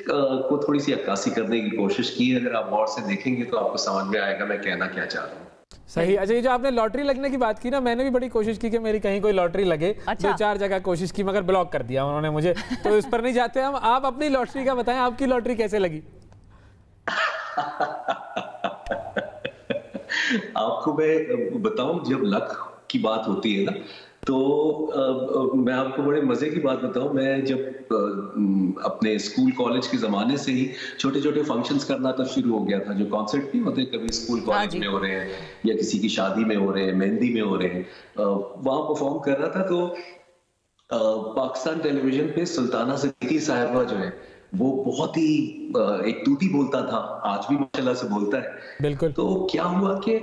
को थोड़ी सी अक्कासी करने की कोशिश की है। अगर आप गौर से देखेंगे तो आपको समझ में आएगा मैं कहना क्या चाह रहा हूँ। सही। अच्छा, ये जो आपने लॉटरी लगने की बात की ना, मैंने भी बड़ी कोशिश की कि मेरी कहीं कोई लॉटरी लगे। अच्छा। 2-4 जगह कोशिश की मगर ब्लॉक कर दिया उन्होंने मुझे, तो इस पर नहीं जाते हम। आप अपनी लॉटरी का बताएं, आपकी लॉटरी कैसे लगी? आपको मैं बताऊं, जब लक की बात होती है ना, तो मैं आपको बड़े मजे की बात बताऊं। मैं जब अपने स्कूल कॉलेज के जमाने से ही छोटे छोटे फंक्शंस करना तो शुरू हो गया था, जो कॉन्सर्ट नहीं होते कभी स्कूल कॉलेज में हो रहे हैं या किसी की शादी में हो रहे हैं, मेहंदी में हो रहे हैं, वहां परफॉर्म कर रहा था। तो पाकिस्तान टेलीविजन पे सुल्ताना सिद्दीकी साहिबा जो है वो बहुत ही एक तूती बोलता था, आज भी माशाल्लाह से बोलता है। बिल्कुल। तो क्या हुआ कि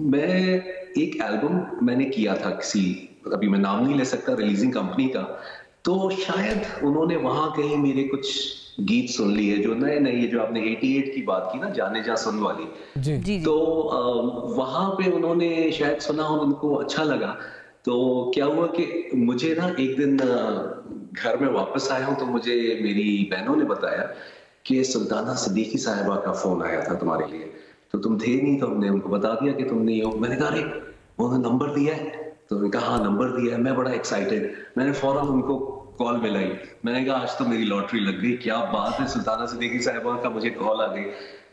मैं एक एल्बम मैंने किया था किसी, अभी मैं नाम नहीं ले सकता, रिलीजिंग कंपनी का। तो शायद उन्होंने वहां कहीं मेरे कुछ गीत सुन लिए, जो नए नए, ये जो आपने 88 की बात की ना, जाने जा सुन वाली जी। जी। तो वहां पे उन्होंने शायद सुना और उनको अच्छा लगा। तो क्या हुआ कि मुझे ना एक दिन घर में वापस आया हूं तो मुझे मेरी बहनों ने बताया कि सुल्ताना सिद्दीकी साहिबा का फोन आया था तुम्हारे लिए, तो तुम थे नहीं, तो हमने उनको बता दिया कि तुम नहीं हो। मैंने कहा अरे उन्होंने नंबर दिया है? तो उन्होंने कहा हाँ नंबर दिया है। मैं बड़ा एक्साइटेड, मैंने फौरन उनको कॉल मिलाई। मैंने कहा आज तो मेरी लॉटरी लग गई, क्या बात है, सुल्ताना सिद्दीकी साहिबा का मुझे कॉल आ गई।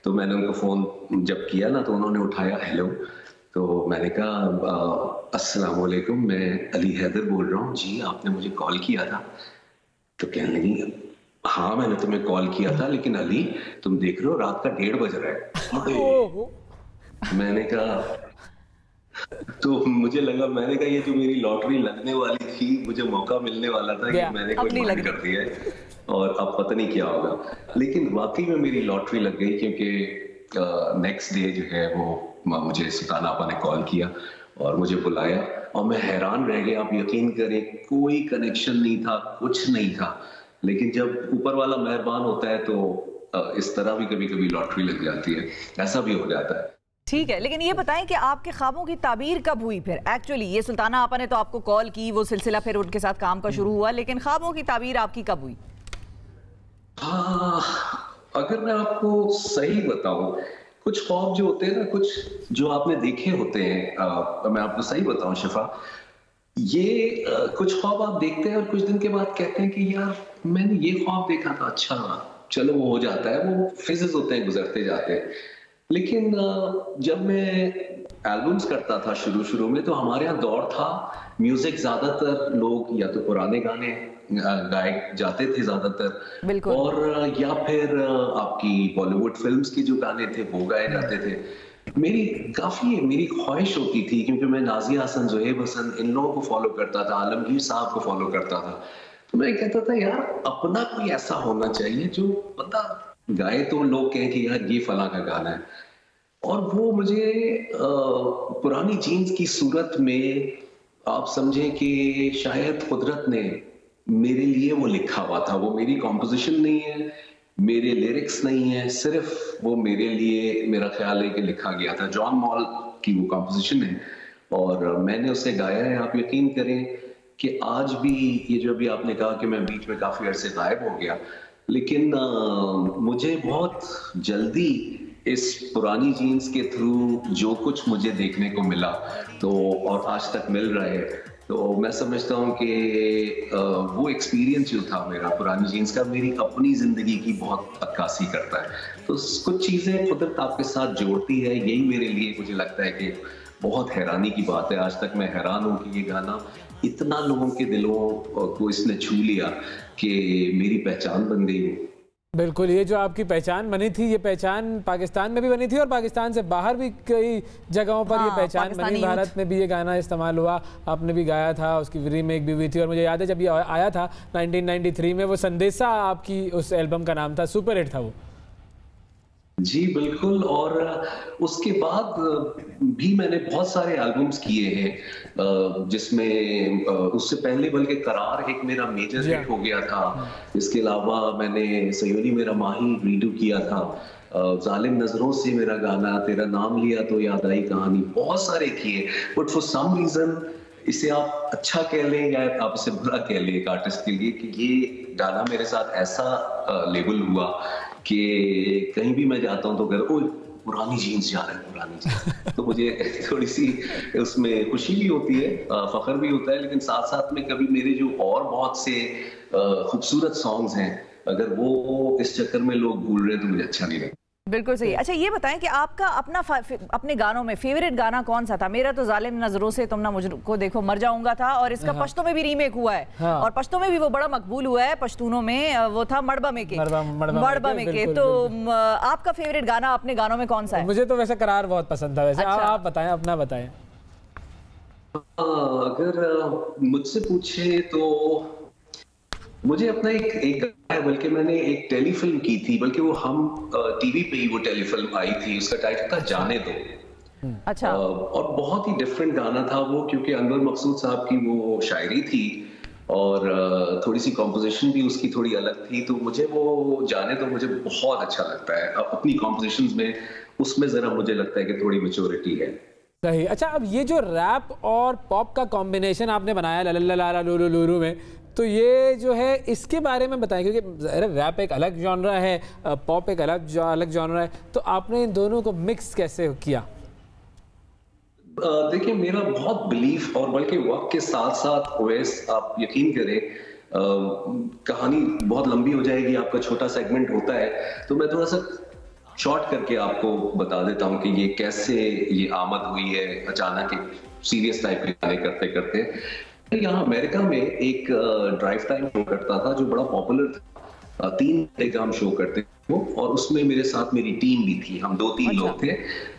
तो मैंने उनको फोन जब किया ना तो उन्होंने उठाया, हेलो। तो मैंने कहा अस्सलाम वालेकुम, मैं अली हैदर बोल रहा हूँ। जी आपने मुझे कॉल किया था? तो कहने लगी हाँ मैंने तुम्हें कॉल किया था, लेकिन अली तुम देख रहे हो रात का 1:30 बज रहा है। मैंने कहा, तो मुझे लगा, मैंने कहा ये जो मेरी लॉटरी लगने वाली थी, मुझे मौका मिलने वाला था कि मैंने कोई माइंड कर दिया है और अब पता नहीं क्या होगा। लेकिन वाकई में मेरी लॉटरी लग गई, क्योंकि नेक्स्ट डे जो है वो मुझे सुल्ताना आपा ने कॉल किया और मुझे बुलाया और मैं हैरान रह गया। आप यकीन करें, कोई कनेक्शन नहीं था, कुछ नहीं था, लेकिन जब ऊपर वाला मेहरबान होता है तो इस तरह भी कभी कभी लॉटरी लग जाती है, ऐसा भी हो जाता है। ठीक है, लेकिन ये बताएं कि आपके ख्वाबों की ताबीर कब हुई फिर? एक्चुअली ये सुल्ताना आपा ने तो आपको कॉल की, वो सिलसिला फिर उनके साथ काम का शुरू हुआ, लेकिन ख्वाबों की ताबीर आपकी कब हुई? हाँ, अगर मैं आपको सही बताऊं, कुछ ख्वाब जो होते हैं ना, कुछ जो आपने देखे होते हैं, मैं आपको सही बताऊं शिफा, ये कुछ ख्वाब आप देखते हैं और कुछ दिन के बाद कहते हैं कि यार मैंने ये ख्वाब देखा था, अच्छा चलो वो हो जाता है, वो फेजेस होते हैं, गुजरते जाते हैं। लेकिन जब मैं एल्बम्स करता था शुरू में, तो हमारे यहाँ दौर था म्यूजिक, ज्यादातर लोग या तो पुराने गाने गायक जाते थे ज्यादातर, बिल्कुल। और या फिर आपकी बॉलीवुड फिल्म्स के जो गाने थे वो गाए जाते थे। मेरी ख्वाहिश होती थी, क्योंकि मैं नाजिया हसन, जोहेब हसन, इन लोगों को फॉलो करता था, आलमगीर साहब को फॉलो करता था, तो मैं कहता था यार अपना कोई ऐसा होना चाहिए जो बंदा गाए तो लोग कहें कि यार ये फला का गाना है। और वो मुझे पुरानी जीन्स की सूरत में आप समझे कि शायद कुदरत ने मेरे लिए वो लिखा हुआ था। वो मेरी कॉम्पोजिशन नहीं है, मेरे लिरिक्स नहीं है, सिर्फ वो मेरे लिए, मेरा ख्याल है कि लिखा गया था। जॉन मॉल की वो कॉम्पोजिशन है और मैंने उसे गाया है। आप यकीन करें कि आज भी, ये जो भी आपने कहा कि मैं बीच में काफी अरसे गायब हो गया, लेकिन मुझे बहुत जल्दी इस पुरानी जीन्स के थ्रू जो कुछ मुझे देखने को मिला तो, और आज तक मिल रहा है, तो मैं समझता हूँ कि वो एक्सपीरियंस जो था मेरा पुरानी जीन्स का, मेरी अपनी जिंदगी की बहुत अक्कासी करता है। तो कुछ चीजें कुदरत आपके साथ जोड़ती है, यही मेरे लिए मुझे लगता है कि बहुत हैरानी की बात है। आज तक मैं हैरान हूँ कि ये गाना इतना लोगों के दिलों को इसने छू लिया कि मेरी पहचान बन गई। बिल्कुल, ये जो आपकी पहचान बनी थी, ये पहचान पाकिस्तान में भी बनी थी और पाकिस्तान से बाहर भी कई जगहों पर ये पहचान बनी। भारत में भी ये गाना इस्तेमाल हुआ, आपने भी गाया था, उसकी रीमेक भी हुई थी। और मुझे याद है जब ये आया था 1993 में, वो संदेशा आपकी उस एल्बम का नाम था, सुपर हिट था वो। जी बिल्कुल, और उसके बाद भी मैंने बहुत सारे एल्बम्स किए हैं, जिसमें उससे पहले बल्कि करार एक मेरा मेजर हिट हो गया था। इसके अलावा मैंने सयोनी मेरा माही रीडू किया था, जालिम नजरों से मेरा गाना, तेरा नाम लिया तो याद आई कहानी, बहुत सारे किए। बट फॉर सम रीजन इसे आप अच्छा कह लें या आप इसे बुरा कह लें एक आर्टिस्ट के लिए, कि ये गाना मेरे साथ ऐसा लेबल हुआ कि कहीं भी मैं जाता हूं तो कहते ओए पुरानी जीन्स जा रहा है, पुरानी जीन्स। तो मुझे थोड़ी सी उसमें खुशी भी होती है, फख्र भी होता है, लेकिन साथ साथ में कभी मेरे जो और बहुत से खूबसूरत सॉन्ग्स हैं, अगर वो इस चक्कर में लोग भूल रहे हैं तो मुझे अच्छा नहीं लगता। बिल्कुल सही। अच्छा ये बताएं कि आपका अपने गानों में फेवरेट गाना कौन सा था? मेरा तो जालिम नजरों से तुम ना मुझको देखो मर जाऊंगा था, और इसका पश्तो में भी रीमेक हुआ है। और पश्तो में भी वो बड़ा मकबूल हुआ है, पश्तूनों में वो था मड़बा में के। तो आपका फेवरेट गाना अपने गानों में कौन सा है? मुझे तो वैसे करार बहुत पसंद था। वैसे आप बताएं, अपना बताएं। अगर मुझसे पूछे तो मुझे अपना एक गाना है, बल्कि मैंने एक टेलीफिल्म की थी, बल्कि वो हम टीवी पे ही वो टेलीफिल्म आई थी, उसका टाइटल था जाने दो। अच्छा। और बहुत ही डिफरेंट गाना था वो, क्योंकि अनवर मकसूद साहब की वो शायरी थी और थोड़ी सी कॉम्पोजिशन भी उसकी थोड़ी अलग थी। तो मुझे वो जाने दो मुझे बहुत अच्छा लगता है। अपनी कॉम्पोजिशंस में उसमें जरा मुझे लगता है कि थोड़ी मैच्योरिटी है। सही। अच्छा, अब ये जो रैप और पॉप का कॉम्बिनेशन आपने बनाया लल्ला लूलू लूरू में, तो ये जो है इसके बारे में बताएं, क्योंकि रैप एक अलग जॉनरा है, पॉप एक अलग जॉनरा है, तो आपने इन दोनों को मिक्स कैसे किया? देखिए, मेरा बहुत बिलीफ, और बल्कि वक्त के साथ साथ ओवैस आप यकीन करें, कहानी बहुत लंबी हो जाएगी, आपका छोटा सेगमेंट होता है, तो मैं थोड़ा सा शॉर्ट करके आपको बता देता हूँ कि ये कैसे ये आमद हुई है अचानक एक सीरियस टाइप के गाने करते करते। यहाँ अमेरिका में एक ड्राइव टाइम शो करता था जो बड़ा पॉपुलर था, 3 घंटे का हम शो करते थे, और उसमें मेरे साथ मेरी टीम भी थी, हम 2-3 लोग थे।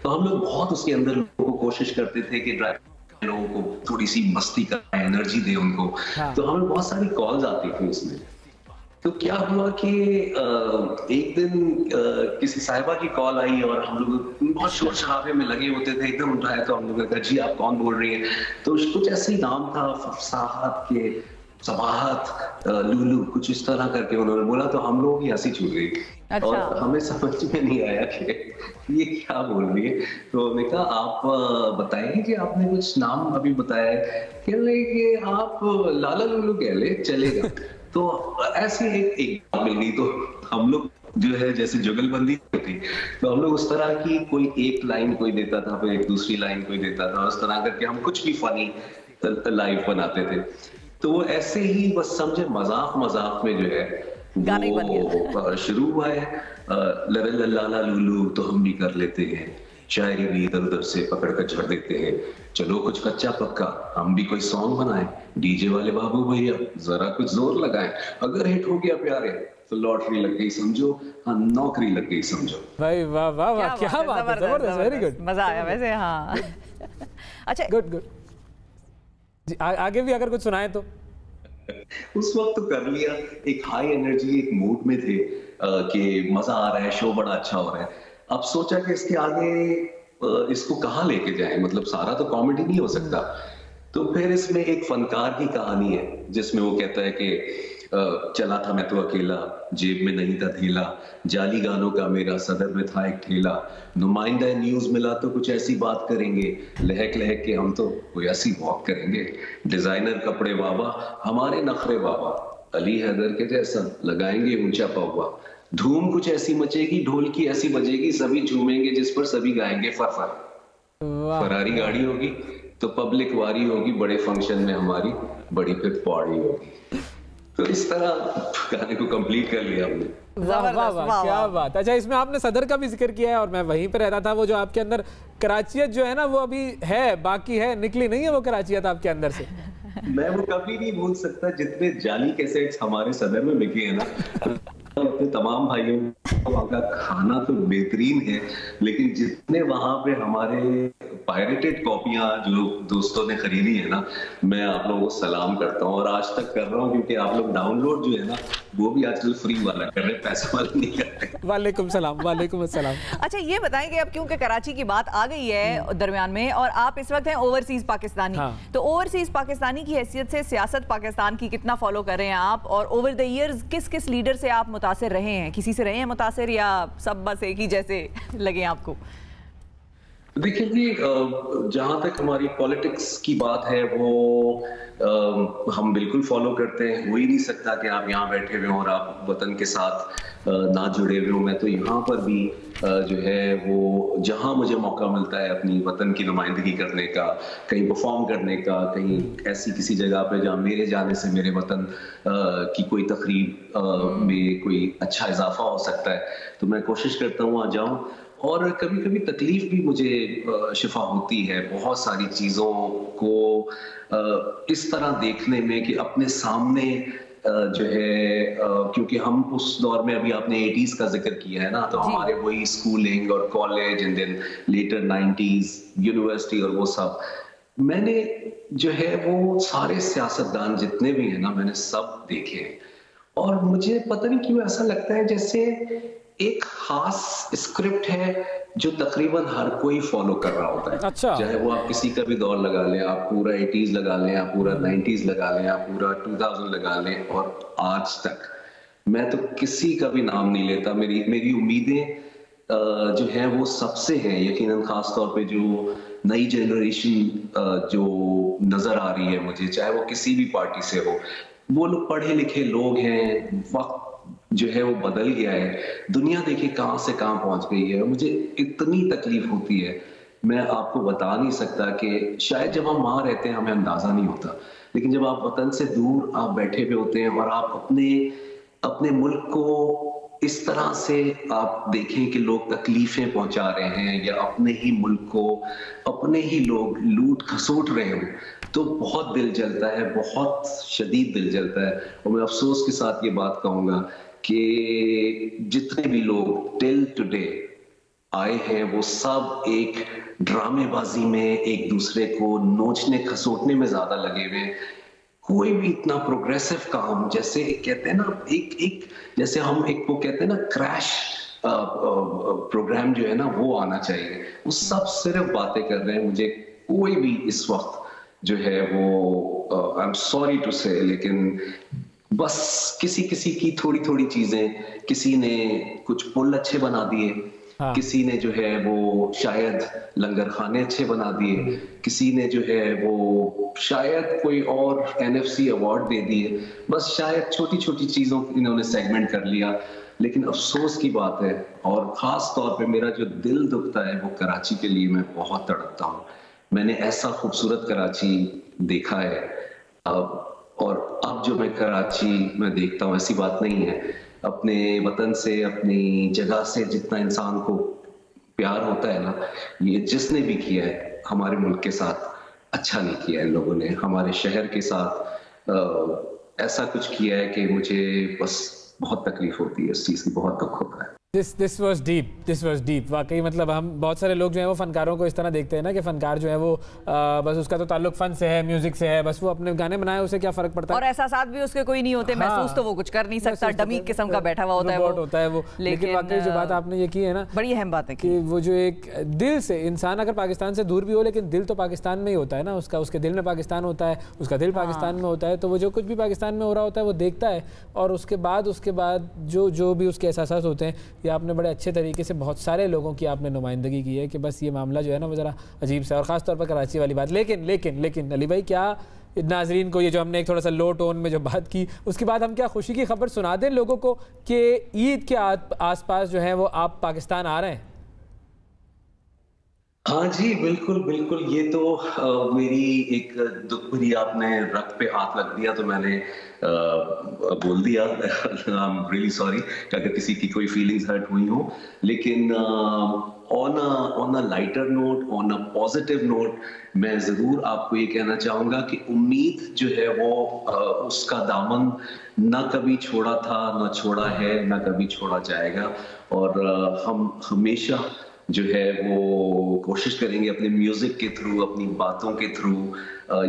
तो हम लोग बहुत उसके अंदर लोगों को कोशिश करते थे कि ड्राइव लोगों को थोड़ी सी मस्ती का एनर्जी दे उनको। तो हमें बहुत सारी कॉल्स आती थी उसमें। तो क्या हुआ कि एक दिन किसी साहिबा की कॉल आई और हम लोग बहुत शोर शराबे में लगे होते थे, एकदम उठाया तो हम लोगों ने कहा जी आप कौन बोल रही हैं? तो कुछ ऐसे ही नाम था, फसाहत के सबाहत लूलू, कुछ इस तरह करके उन्होंने बोला, तो हम लोग की हंसी छूट गई। अच्छा। और हमें समझ में नहीं आया कि ये क्या बोल रही है। तो हमने कहा आप बताएंगे कि आपने कुछ नाम अभी बताया है? कह रहे कि आप लाला लूलू कह ले चलेगा। तो ऐसे एक मिल गई, तो हम लोग जो है जैसे जुगलबंदी होती, तो हम लोग उस तरह की कोई एक लाइन कोई देता था, फिर एक दूसरी लाइन कोई देता था, उस तरह करके हम कुछ भी फनी लाइव बनाते थे। तो वो ऐसे ही बस समझे मजाक मजाक में जो है वो शुरू हुआ है, लल्ला लूलू तो हम भी कर लेते हैं, शायरी भी इधर उधर से पकड़ कर छड़ देते हैं। चलो कुछ कच्चा पक्का हम भी कोई सॉन्ग बनाएं, डीजे वाले बाबू भैया जरा कुछ जोर लगाएं, अगर हिट हो गया प्यारे तो लॉटरी लग गई समझो, हाँ नौकरी लग गई समझो। भाई वाह वाह वाह, क्या बात है, जबरदस्त, वेरी गुड, मजा आया वैसे। हाँ अच्छा गुड गुड जी, आगे भी अगर कुछ सुनाए तो। उस वक्त तो कर लिया, एक हाई एनर्जी एक मूड में थे कि मजा आ रहा है, शो बड़ा अच्छा हो रहा है। अब सोचा कि इसके आगे इसको कहाँ लेके जाएं, मतलब सारा तो कॉमेडी नहीं हो सकता। तो फिर इसमें एक फनकार की कहानी है जिसमें वो कहता है कि चला था मैं तो अकेला, जेब में नहीं था थैला, जाली गानों का मेरा सदर में था एक ठेला, नुमाइंदा न्यूज मिला तो कुछ ऐसी बात करेंगे, लहक लहक के हम तो कोई ऐसी वॉक करेंगे, डिजाइनर कपड़े बाबा हमारे नखरे बाबा, अली हैदर के जैसा लगाएंगे ऊंचा पौवा, धूम कुछ ऐसी मचेगी ढोल की ऐसी बजेगी, सभी झूमेंगे जिस पर सभी गाएंगे फरफर, फरारी गाड़ी होगी तो पब्लिक वारी होगी, बड़े फंक्शन में हमारी बड़ी फिर पौड़ी होगी। तो इस तरह गाने को कंप्लीट कर लिया हमने। वाह वाह वाह, क्या बात। अच्छा, इसमें आपने सदर का भी जिक्र किया है और मैं वहीं पे रहता था, वो जो आपके अंदर कराचियत जो है ना वो अभी है, बाकी है, निकली नहीं है वो कराचियत आपके अंदर से। मैं वो कभी नहीं भूल सकता, जितने जाली कैसेट्स हमारे सदर में बिके हैं ना, अपने तमाम भाइयों को वहाँ का खाना तो बेहतरीन है, लेकिन जितने वहां पे हमारे पायरेटेड कॉपियां जो दोस्तों ने खरीदी है ना, मैं आप लोगों को सलाम करता हूँ और आज तक कर रहा हूँ, क्योंकि आप लोग डाउनलोड जो है ना वो भी आजकल फ्री वाला कर रहे हैं, पैसे वाला नहीं कर रहे। वालेकुम सलाम, वालेकुम अस्सलाम। अच्छा ये बताएं कि अब क्योंकि कराची की बात आ गई है दरमियान में और आप इस वक्त हैं ओवरसीज पाकिस्तानी, तो ओवरसीज पाकिस्तानी की हैसियत से सियासत पाकिस्तान की कितना फॉलो कर रहे हैं आप, और ओवर द ईयर्स किस किस लीडर से आप मुतासिर रहे हैं, किसी से रहे हैं मुतासिर या सब बस एक ही जैसे लगे आपको? देखिए जी, जहाँ तक हमारी पॉलिटिक्स की बात है वो हम बिल्कुल फॉलो करते हैं। हो ही नहीं सकता कि आप यहाँ बैठे हुए और आप वतन के साथ ना जुड़े हुए हो। मैं तो यहाँ पर भी जो है वो जहाँ मुझे मौका मिलता है अपनी वतन की नुमाइंदगी करने का, कहीं परफॉर्म करने का, कहीं ऐसी किसी जगह पे जहाँ मेरे जाने से मेरे वतन की कोई तकरीब में कोई अच्छा इजाफा हो सकता है, तो मैं कोशिश करता हूँ वहाँ जाऊँ। और कभी कभी तकलीफ भी मुझे शिफा होती है बहुत सारी चीज़ों को इस तरह देखने में कि अपने सामने जो है, क्योंकि हम उस दौर में, अभी आपने 80s का जिक्र किया है ना, तो हमारे वही स्कूलिंग और college and then later 90s university और वो सब, मैंने जो है वो सारे सियासतदान जितने भी हैं ना मैंने सब देखे हैं। और मुझे पता नहीं क्यों ऐसा लगता है जैसे एक खास स्क्रिप्ट है जो तकरीबन हर कोई फॉलो कर रहा होता है। अच्छा। चाहे वो आप किसी का भी दौर लगा लें, आप पूरा 80s लगा लें, आप पूरा 90s लगा लें, आप पूरा 2000 लगा लें, और आज तक मैं तो किसी का भी नाम नहीं लेता। मेरी उम्मीदें जो हैं वो सबसे हैं, यकीनन खास तौर पे जो नई जनरेशन जो नजर आ रही है मुझे, चाहे वो किसी भी पार्टी से हो, वो लोग पढ़े लिखे लोग हैं। वक्त जो है वो बदल गया है, दुनिया देखिए कहां से कहां पहुंच गई है। मुझे इतनी तकलीफ होती है, मैं आपको बता नहीं सकता कि शायद जब हम वहां रहते हैं हमें अंदाजा नहीं होता, लेकिन जब आप वतन से दूर आप बैठे हुए होते हैं और आप अपने मुल्क को इस तरह से आप देखें कि लोग तकलीफें पहुंचा रहे हैं या अपने ही मुल्क को अपने ही लोग लूट खसोट रहे हो, तो बहुत दिल जलता है, बहुत शदीद दिल जलता है। और मैं अफसोस के साथ ये बात कहूंगा कि जितने भी लोग टिल टुडे आए हैं वो सब एक ड्रामेबाजी में एक दूसरे को नोचने खसोटने में ज्यादा लगे हुए हैं। कोई भी इतना प्रोग्रेसिव काम, जैसे कहते हैं ना, एक जैसे हम एक वो कहते हैं ना क्रैश प्रोग्राम जो है ना वो आना चाहिए, वो सब सिर्फ बातें कर रहे हैं। मुझे कोई भी इस वक्त जो है वो आई एम सॉरी टू से, लेकिन बस किसी की थोड़ी चीजें, किसी ने कुछ पुल अच्छे बना दिए, किसी ने जो है वो शायद लंगर खाने अच्छे बना दिए, किसी ने जो है वो शायद कोई और NFC अवार्ड दे दिए, बस शायद छोटी चीजों इन्होंने सेगमेंट कर लिया। लेकिन अफसोस की बात है, और खास तौर पे मेरा जो दिल दुखता है वो कराची के लिए मैं बहुत तड़पता हूँ। मैंने ऐसा खूबसूरत कराची देखा है और अब जो मैं कराची में देखता हूँ, ऐसी बात नहीं है, अपने वतन से अपनी जगह से जितना इंसान को प्यार होता है ना, ये जिसने भी किया है हमारे मुल्क के साथ अच्छा नहीं किया है इन लोगों ने, हमारे शहर के साथ ऐसा कुछ किया है कि मुझे बस बहुत तकलीफ होती है, इस चीज़ की बहुत दुख होता है। दिस वाज डीप वाकई। मतलब हम बहुत सारे लोग जो हैं वो फनकारों को इस तरह देखते हैं ना कि फनकार जो है वो बस उसका तो ताल्लुक फन से है, म्यूजिक से है, बस वो अपने गाने बनाए, उसे क्या फर्क पड़ता है। और एहसासात भी उसके कोई नहीं होते, महसूस तो वो कुछ कर नहीं सकता, डमी किस्म का बैठा हुआ होता है वो। लेकिन वाकई जो बात आपने ये की है ना, बड़ी अहम बात है कि वो जो एक दिल से इंसान अगर पाकिस्तान से दूर भी हो लेकिन दिल तो पाकिस्तान में ही होता है ना उसका, उसके दिल में पाकिस्तान होता है, उसका दिल पाकिस्तान में होता है, तो वो जो कुछ भी पाकिस्तान में हो रहा होता है वो देखता है, और उसके बाद जो भी उसके एहसास होते हैं, ये आपने बड़े अच्छे तरीके से बहुत सारे लोगों की आपने नुमाइंदगी की है कि बस ये मामला जो है ना वो ज़रा अजीब सा, और ख़ास तौर पर कराची वाली बात। लेकिन अली भाई, क्या नाजरीन को ये जो हमने एक थोड़ा सा लो टोन में जो बात की, उसके बाद हम क्या खुशी की खबर सुना दें लोगों को कि ईद के आसपास जो है वो आप पाकिस्तान आ रहे हैं? हाँ जी, बिल्कुल बिल्कुल। ये तो मेरी एक दुख भरी, आपने रग पे हाथ रख दिया तो मैंने बोल दिया। आई एम रियली सॉरी अगर किसी की कोई फीलिंग्स हर्ट हुई हो, लेकिन on a lighter note, on a positive note, मैं जरूर आपको ये कहना चाहूंगा कि उम्मीद जो है वो उसका दामन ना कभी छोड़ा था, ना छोड़ा है, ना कभी छोड़ा जाएगा। और हम हमेशा जो है वो कोशिश करेंगे अपने म्यूजिक के थ्रू, अपनी बातों के थ्रू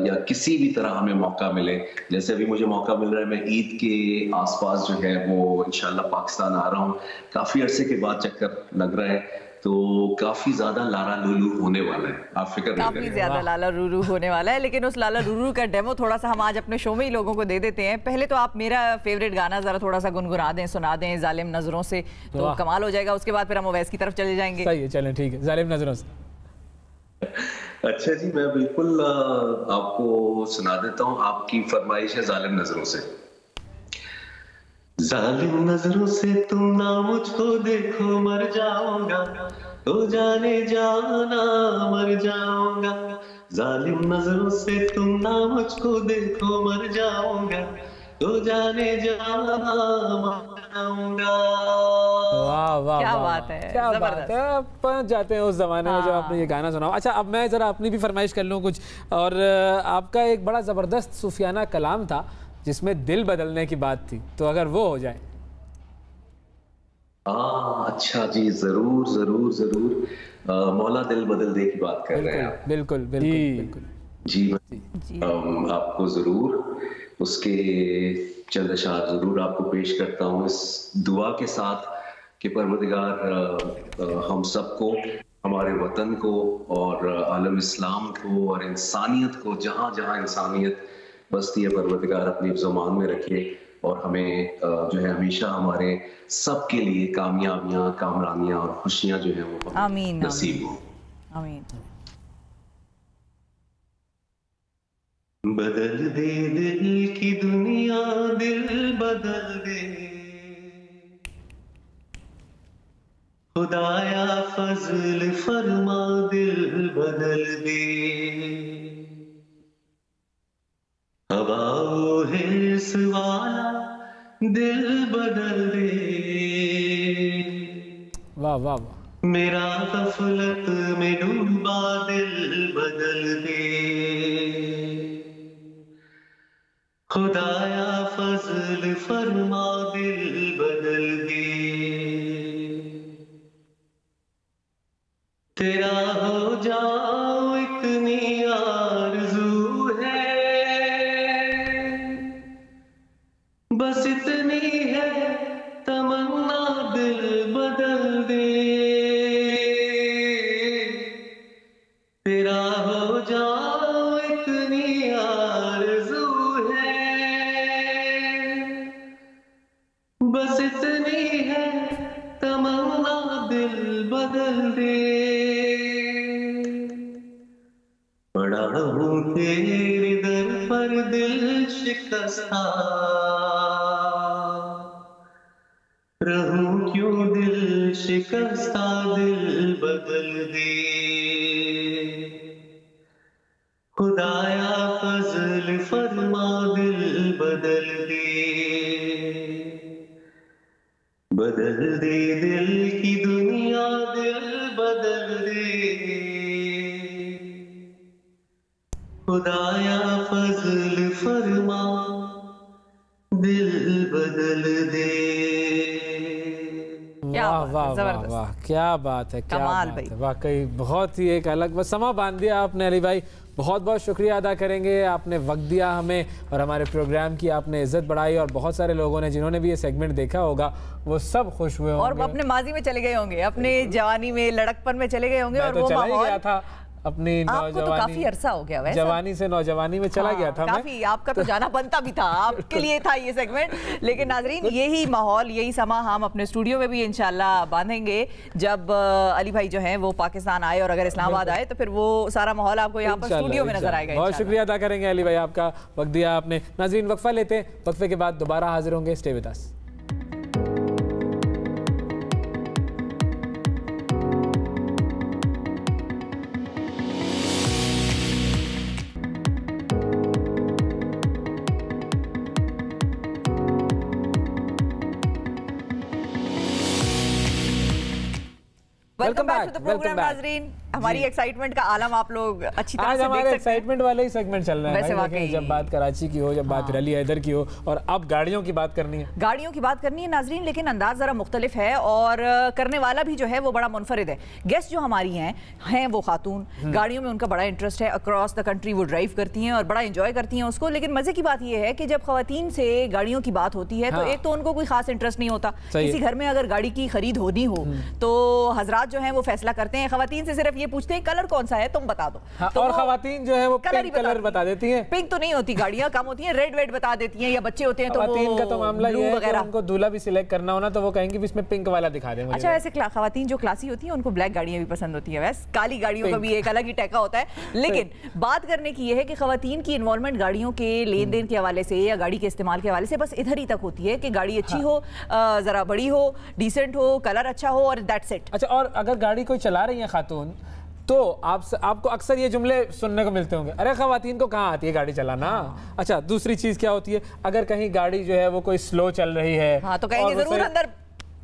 या किसी भी तरह हमें मौका मिले, जैसे अभी मुझे मौका मिल रहा है, मैं ईद के आसपास जो है वो इंशाल्लाह पाकिस्तान आ रहा हूँ। काफी अरसे के बाद चक्कर लग रहा है, तो काफी ज्यादा लाला लूलू होने वाला है, आप फिक्र नहीं करें। काफी ज्यादा लाला लूलू होने वाला है, लेकिन उस लाला लूलू का डेमो थोड़ा सा हम आज अपने शो में ही लोगों को दे देते हैं। पहले तो आप मेरा फेवरेट गाना जरा थोड़ा सा गुनगुना दें, सुना दें, जालिम नजरों से, तो कमाल हो जाएगा। उसके बाद फिर हम ओवैस की तरफ चले जाएंगे। सही है, चलें ठीक है, जालिम नजरों से। अच्छा जी, मैं बिल्कुल आपको सुना देता हूँ। आपकी फरमाइश है जालिम नजरों से। जालिम नजरों से तुम ना मुझको देखो, मर जाऊंगा, तो जाने जाना मर जाऊंगा। जालिम नजरों से तुम ना मुझको देखो, मर जाऊंगा, तो जाने जाना मर जाऊंगा। वाह वाह, क्या बात है, क्या बात है। आप पहुंच जाते हैं उस जमाने में जब आपने ये गाना सुना। अच्छा, अब मैं जरा अपनी भी फरमाइश कर लूँ कुछ। और आपका एक बड़ा जबरदस्त सूफियाना कलाम था जिसमें दिल बदलने की बात थी, तो अगर वो हो जाए। अच्छा जी, जरूर जरूर जरूर। मौला दिल बदल दे की बात कर रहे हैं आप? बिल्कुल बिल्कुल जी, आपको जरूर उसके चंद अशार जरूर आपको पेश करता हूँ, इस दुआ के साथ कि परवरदिगार हम सबको, हमारे वतन को और आलम इस्लाम को और इंसानियत को, जहाँ जहाँ इंसानियत बसती है, परवरदिगार अपनी ज़ुबान में रखे और हमें जो है हमेशा हमारे सब के लिए कामयाबियां, कामरानियां और खुशियां जो है वो आमीन नसीब हो। आमीन। बदल दे दिल की दुनिया, दिल बदल दे खुदाया, फजल फरमा, दिल बदल दे। हवाओ हिर्स वाला दिल बदल दे। वाह वाह वाह। मेरा गफलत में डूबा दिल बदल दे। खुदाया फजल फरमा, दिल बदल दे। तेरा हो जाओ इतनी आरज़ू है, बस इतनी है तमन्ना, दिल बदल दे। तेरा हो जाओ इतनी आरज़ू है, बस इतनी है तमन्ना, दिल बदल दे। पड़ा हूँ तेरे दर पर दिल शिकस्ता, रहूं क्यों दिल शिकस्ता, दिल बदल दे। खुदाया फजल फरमा, दिल बदल दे। बदल दे दिल की दुनिया, दिल बदल खुदाया फजल फरमा दिल बदल दे। वाह वाह वाह वाह, क्या बात है, क्या बात है, वाकई बहुत ही एक अलग बस समा बांध दिया आपने अली भाई। बहुत बहुत शुक्रिया अदा करेंगे, आपने वक्त दिया हमें और हमारे प्रोग्राम की आपने इज्जत बढ़ाई, और बहुत सारे लोगों ने जिन्होंने भी ये सेगमेंट देखा होगा वो सब खुश हुए होंगे और अपने माजी में चले गए होंगे, अपने जवानी में लड़कपन में चले गए होंगे। और तो वो चला ही गया था अपनी आपको तो काफी अरसा हो गया वैसे, जवानी से नौजवानी में चला गया था काफी मैं। आपका तो जाना बनता भी था, आपके लिए था ये सेगमेंट। लेकिन नाजरीन यही माहौल यही समा हम अपने स्टूडियो में भी इंशाल्लाह बांधेंगे जब अली भाई जो हैं वो पाकिस्तान आए, और अगर इस्लामाबाद आए तो फिर वो सारा माहौल आपको यहाँ पर स्टूडियो में नजर आएगा। बहुत शुक्रिया अदा करेंगे अली भाई, आपका वक्त दिया आपने। नाजरीन वक्फा लेते हैं, वक्फे के बाद दोबारा हाजिर होंगे। Stay with us. Welcome back to the program नाजरीन। हमारी एक्साइटमेंट का आलम आप लोग अच्छी तरह से देख सकते हैं। आज हमारे एक्साइटमेंट वाले ही सेगमेंट चल रहा है वैसे वाकई जब बात कराची की हो, जब बात रली हैदर की हो, और अब गाड़ियों की बात करनी है। गाड़ियों की बात करनी है नाजरीन, लेकिन अंदाज जरा मुख्तलिफ है और करने वाला भी जो है वो बड़ा मुनफरिद है। गेस्ट जो हमारी हैं वो खातून, गाड़ियों में उनका बड़ा इंटरेस्ट है, अक्रॉस द कंट्री वो ड्राइव करती हैं और बड़ा एंजॉय करती हैं उसको। लेकिन मजे की बात यह है कि जब खवातीन से गाड़ियों की बात होती है तो एक तो उनको कोई खास इंटरेस्ट नहीं होता। किसी घर में अगर गाड़ी की खरीद होनी हो तो हजरात जो है वो फैसला करते हैं, खवातीन से सिर्फ ये पूछते हैं कलर कौन सा है तुम बता दो। तो और खवातीन जो है वो पिंक कलर बता देती हैं। पिंक तो नहीं होती, गाड़ियां कम होती हैं, रेड वेड बता देती हैं, या बच्चे होते हैं तो खवातीन का तो मामला ये है कि उनको दूल्हा भी सिलेक्ट करना होना तो वो कहेंगे भी इसमें पिंक वाला दिखा दे मुझे। अच्छा, वैसे खवातीन जो क्लासी होती हैं उनको ब्लैक गाड़ियां भी पसंद होती हैं, वैसे काली गाड़ियों का भी एक अलग ही टैका होता है। लेकिन बात करने की ये है कि खवातीन की इन्वॉल्वमेंट गाड़ियों के लेन देन के हवाले से या गाड़ी के इस्तेमाल के हवाले से बस इधर ही तक होती है कि गाड़ी अच्छी हो, जरा बड़ी हो, डिसेंट हो, कलर अच्छा हो और दैट्स इट। अच्छा, और अगर गाड़ी कोई चला रही है खातून तो आपको अक्सर ये जुमले सुनने को मिलते होंगे, अरे खवातीन को कहाँ आती है गाड़ी चलाना। अच्छा, दूसरी चीज क्या होती है, अगर कहीं गाड़ी जो है वो कोई स्लो चल रही है तो कहेंगे जरूर अंदर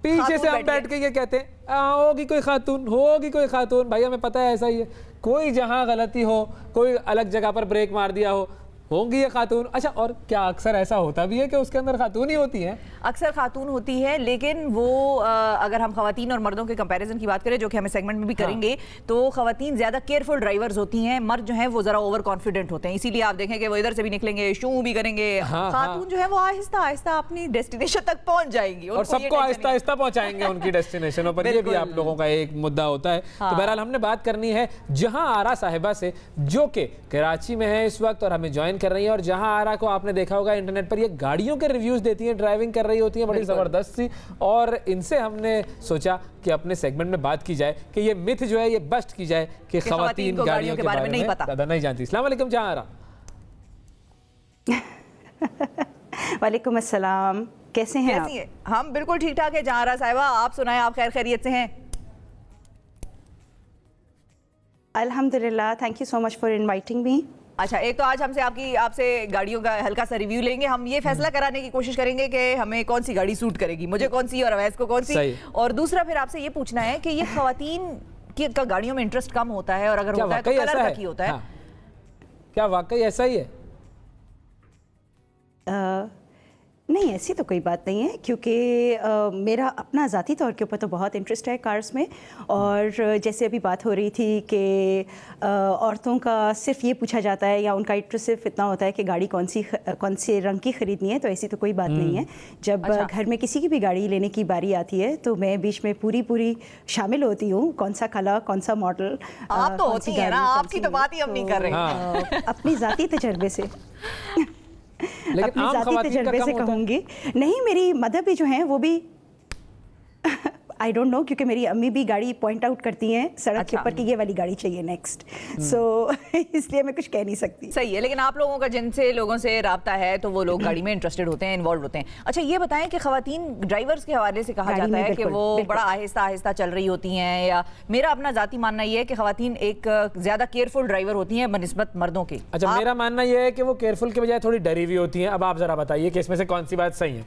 पीछे से हम बैठ के ये कहते हैं होगी कोई खातून, होगी कोई खातून। भाई हमें पता है ऐसा ही है, कोई जहाँ गलती हो, कोई अलग जगह पर ब्रेक मार दिया हो, होंगी ये खातून। अच्छा, और क्या अक्सर ऐसा होता भी है कि उसके अंदर खातून ही होती है? अक्सर खातून होती है, लेकिन वो अगर हम खवातीन और मर्दों के कंपैरिजन की बात करें, जो कि हमें सेगमेंट में भी करेंगे, तो खवातीन ज्यादा केयरफुल ड्राइवर्स होती हैं, मर्द जो हैं वो जरा ओवर कॉन्फिडेंट होते हैं। इसीलिए आप देखें कि वो इधर से भी निकलेंगे, शू भी करेंगे। खातून जो है वो आहिस्ता आहिस्ता अपनी डेस्टिनेशन तक पहुंच जाएंगी और सबको आहिस्ता आहिस्ता पहुंचाएंगे उनकी डेस्टिनेशनों पर। ये भी आप लोगों का एक मुद्दा होता है। तो बहरहाल हमने बात करनी है जहां आरा साहिबा से, जो कि कराची में है इस वक्त और हमें ज्वाइन कर रही है। और जहां आरा को आपने देखा होगा इंटरनेट पर ये गाड़ियों के रिव्यूज देती हैं, ड्राइविंग कर रही होती हैं बड़ी जबरदस्त सी। और इनसे हमने सोचा कि अपने सेगमेंट में बात की जाए कि ये मिथ जो है ये बस्ट की जाए कि खवातीन गाड़ियों के बारे में ज्यादा नहीं जानती। अस्सलाम वालेकुम जहां आरा। वालेकुम अस्सलाम, कैसे हैं आप? हम बिल्कुल ठीक ठाक है जहां आरा साहिबा, आप सुनाएं, आप खैर खैरियत से हैं? अल्हम्दुलिल्लाह, thank you so much for inviting me. अच्छा, एक तो आज आपसे गाड़ियों का हल्का सा रिव्यू लेंगे। हम ये फैसला कराने की कोशिश करेंगे कि हमें कौन सी गाड़ी सूट करेगी, मुझे कौन सी और अवैस को कौन सी। और दूसरा फिर आपसे ये पूछना है कि ये खवातीन का गाड़ियों में इंटरेस्ट कम होता है, और अगर होता है तो कलर का की होता है। क्या वाकई ऐसा ही है? नहीं, ऐसी तो कोई बात नहीं है, क्योंकि मेरा अपना ज़ाती तौर के ऊपर तो बहुत इंटरेस्ट है कार्स में। और जैसे अभी बात हो रही थी कि औरतों का सिर्फ ये पूछा जाता है या उनका इंटरेस्ट सिर्फ इतना होता है कि गाड़ी कौन से रंग की ख़रीदनी है, तो ऐसी तो कोई बात नहीं है। जब घर में किसी की भी गाड़ी लेने की बारी आती है तो मैं बीच में पूरी शामिल होती हूँ, कौन सा कलर, कौन सा मॉडल। आप तो होती है ना, आपकी तो बात ही हम नहीं कर रहे। अपनी ज़ाती तजर्बे से लेकिन अपनी ज़ाती तजर्बे से कहूँगी। नहीं, मेरी मदर भी जो हैं वो भी आई डोंट नो, क्योंकि मेरी अम्मी भी गाड़ी पॉइंट आउट करती हैं सड़क के ऊपर कि ये वाली गाड़ी चाहिए नेक्स्ट। सो इसलिए मैं कुछ कह नहीं सकती। सही है, लेकिन आप लोगों का जिनसे लोगों से राब्ता है तो वो लोग गाड़ी में इंटरेस्टेड होते हैं, इन्वॉल्व होते हैं। अच्छा, ये बताएं कि खवातीन ड्राइवर्स के हवाले से कहा जाता है कि वो बड़ा आहिस्ता आहिस्ता चल रही होती हैं, या मेरा अपना जाती मानना ये है कि खवातीन एक ज्यादा केयरफुल ड्राइवर होती हैं बनिस्बत मर्दों के। अच्छा, मेरा मानना ये है कि वो केयरफुल के बजाय थोड़ी डरी हुई होती हैं। अब आप जरा बताइए कि इसमें से कौन सी बात सही है?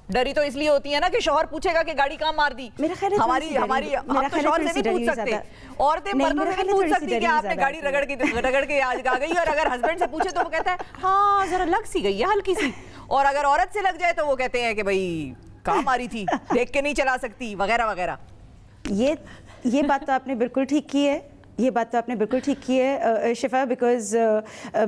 डरी तो इसलिए होती है ना कि शौहर पूछेगा कि गाड़ी कहाँ मार दी। मेरा ख्याल है हमारी आप तो शौहर से नहीं पूछ सकते, औरतें मर्दों से नहीं पूछ सकती कि आपने गाड़ी रगड़ के आज आ गई, और अगर हस्बैंड से पूछे तो वो कहता है हाँ जरा लग सी गई है हल्की सी, और अगर औरत से लग जाए तो वो कहते हैं कि भाई कहाँ मारी थी, देख के नहीं चला सकती वगैरह वगैरह। ये बात तो आपने बिल्कुल ठीक की है, ये बात तो आपने बिल्कुल ठीक की है शिफा, बिकॉज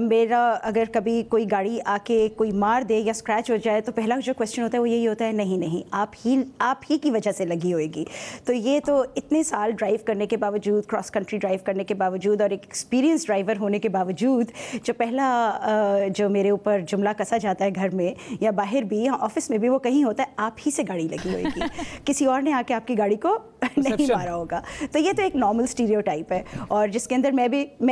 मेरा अगर कभी कोई गाड़ी आके कोई मार दे या स्क्रैच हो जाए तो पहला जो क्वेश्चन होता है वो यही होता है नहीं नहीं आप ही की वजह से लगी होएगी। तो ये तो इतने साल ड्राइव करने के बावजूद, क्रॉस कंट्री ड्राइव करने के बावजूद और एक एक्सपीरियंस ड्राइवर होने के बावजूद जो पहला जो मेरे ऊपर जुमला कसा जाता है घर में या बाहर भी या ऑफिस में भी, वो कहीं होता है आप ही से गाड़ी लगी होएगी, किसी और ने आके आपकी गाड़ी को नहीं मारा होगा। तो ये तो एक नॉर्मल स्टीरियोटाइप है और जिसके अंदर मैं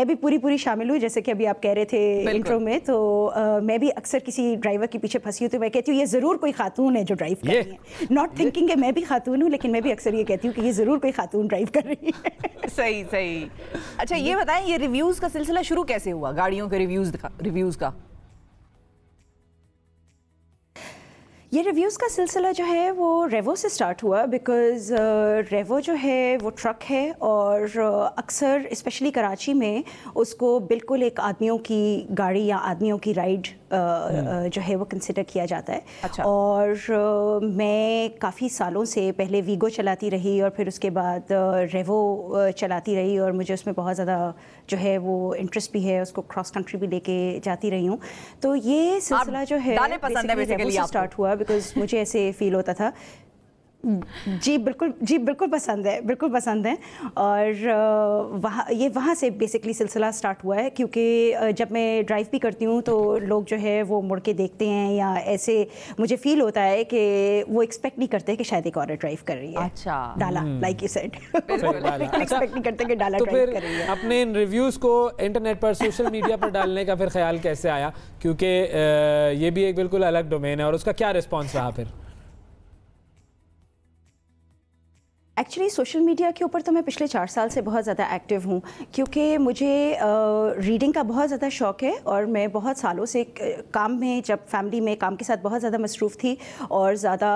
भी पूरी शामिल हूँ। जैसे कि अभी आप कह रहे थे इंट्रो में, तो मैं भी अक्सर किसी ड्राइवर के पीछे फंसी हूँ तो मैं कहती हूँ ये ज़रूर कोई खातून है जो ड्राइव कर रही है, नॉट थिंकिंग कि मैं भी खातून हूँ, लेकिन मैं भी अक्सर ये कहती हूँ कि ये ज़रूर कोई खातून ड्राइव कर रही है। सही। अच्छा ये बताएं, ये रिव्यूज़ का सिलसिला शुरू कैसे हुआ, गाड़ियों के रिव्यूज़ का? ये रिव्यूज़ का सिलसिला जो है वो रेवो से स्टार्ट हुआ, बिकॉज़ रेवो जो है वो ट्रक है और अक्सर स्पेशली कराची में उसको बिल्कुल एक आदमियों की गाड़ी या आदमियों की राइड जो है वो कंसिडर किया जाता है। अच्छा। और मैं काफ़ी सालों से पहले वीगो चलाती रही और फिर उसके बाद रेवो चलाती रही और मुझे उसमें बहुत ज़्यादा जो है वो इंटरेस्ट भी है, उसको क्रॉस कंट्री भी लेके जाती रही हूँ। तो ये सिलसिला जो है रेवो से स्टार्ट हुआ बिकॉज मुझे ऐसे फील होता था। जी बिल्कुल पसंद है और वहाँ से बेसिकली सिलसिला स्टार्ट हुआ है, क्योंकि जब मैं ड्राइव भी करती हूँ तो लोग जो है वो मुड़ के देखते हैं या ऐसे मुझे फील होता है कि वो एक्सपेक्ट नहीं करते कि शायद एक औरत ड्राइव कर रही है। अच्छा। डाला लाइक यू सेड, एक्सपेक्ट नहीं करते कि डाला ड्राइव कर रही है। अपने इन रिव्यूज़ को इंटरनेट पर, सोशल मीडिया पर डालने का फिर ख्याल कैसे आया, क्योंकि ये भी एक बिल्कुल अलग डोमेन है, और उसका क्या रिस्पॉन्स रहा फिर? एक्चुअली सोशल मीडिया के ऊपर तो मैं पिछले 4 साल से बहुत ज़्यादा एक्टिव हूँ, क्योंकि मुझे रीडिंग का बहुत ज़्यादा शौक़ है और मैं बहुत सालों से काम में, जब फैमिली में काम के साथ बहुत ज़्यादा मसरूफ़ थी और ज़्यादा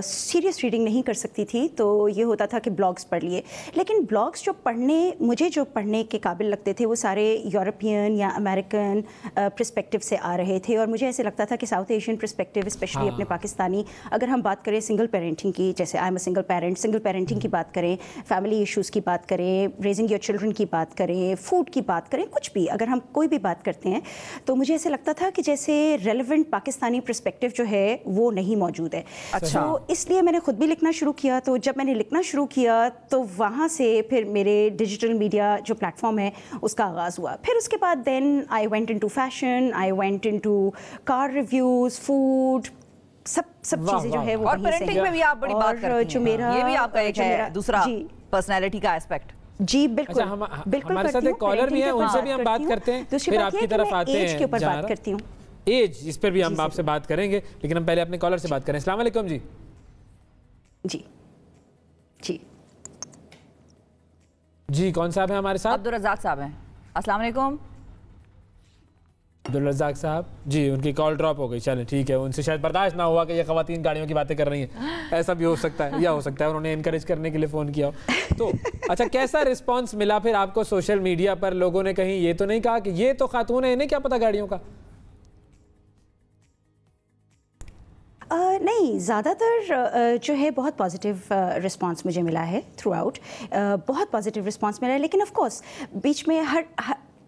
सीरियस रीडिंग नहीं कर सकती थी, तो ये होता था कि ब्लॉग्स पढ़ लिए। लेकिन ब्लॉग्स जो पढ़ने के काबिल लगते थे वो सारे यूरोपियन या अमेरिकन पर्सपेक्टिव से आ रहे थे, और मुझे ऐसे लगता था कि साउथ एशियन पर्सपेक्टिव स्पेशली अपने पाकिस्तानी, अगर हम बात करें सिंगल पेरेंटिंग की, जैसे I am a single parenting की बात करें, फैमिली इश्यूज़ की बात करें, रेजिंग योर चिल्ड्रन की बात करें, फूड की बात करें, कुछ भी अगर हम कोई भी बात करते हैं तो मुझे ऐसे लगता था कि जैसे रेलेवेंट पाकिस्तानी पर्सपेक्टिव जो है वो नहीं मौजूद है। अच्छा। तो इसलिए मैंने खुद भी लिखना शुरू किया। तो जब मैंने लिखना शुरू किया तो वहाँ से फिर मेरे डिजिटल मीडिया जो प्लेटफॉर्म है उसका आगाज़ हुआ। फिर उसके बाद then I went into fashion, I went into car reviews, food, सब चीजें जो है वो, और पेरेंटिंग में भी आप बड़ी बात करती हैं। जो मेरा ये भी आपका एक है दूसरा पर्सनालिटी का एस्पेक्ट। जी बिल्कुल। अच्छा, हमारे साथ एक कॉलर भी है, उनसे भी हम बात करते हैं, फिर आपकी तरफ आते हैं। एज के ऊपर बात करती हूँ, एज, इस पर भी हम आपसे बात करेंगे, लेकिन हम पहले अपने कॉलर से बात करें। अस्सलाम वालेकुम जी। जी कौन साहब है हमारे साथ? अब्दुल रज़ाक साहब हैं। अस्सलाम वालेकुम। अब्दुल रज़ाक साहब जी, उनकी कॉल ड्रॉप हो गई। चलें ठीक है, उनसे शायद बर्दाश्त ना हुआ कि ये ख़वातीन गाड़ियों की बातें कर रही हैं, ऐसा भी हो सकता है, या हो सकता है उन्होंने इनकरेज करने के लिए फ़ोन किया हो। तो अच्छा, कैसा रिस्पांस मिला फिर आपको सोशल मीडिया पर? लोगों ने कहीं ये तो नहीं कहा कि ये तो खातून है, इन्हें क्या पता गाड़ियों का? नहीं, ज़्यादातर जो है बहुत पॉजिटिव रिस्पांस मुझे मिला है थ्रू आउट, बहुत पॉजिटिव रिस्पांस मिला है। लेकिन ऑफ कोर्स बीच में हर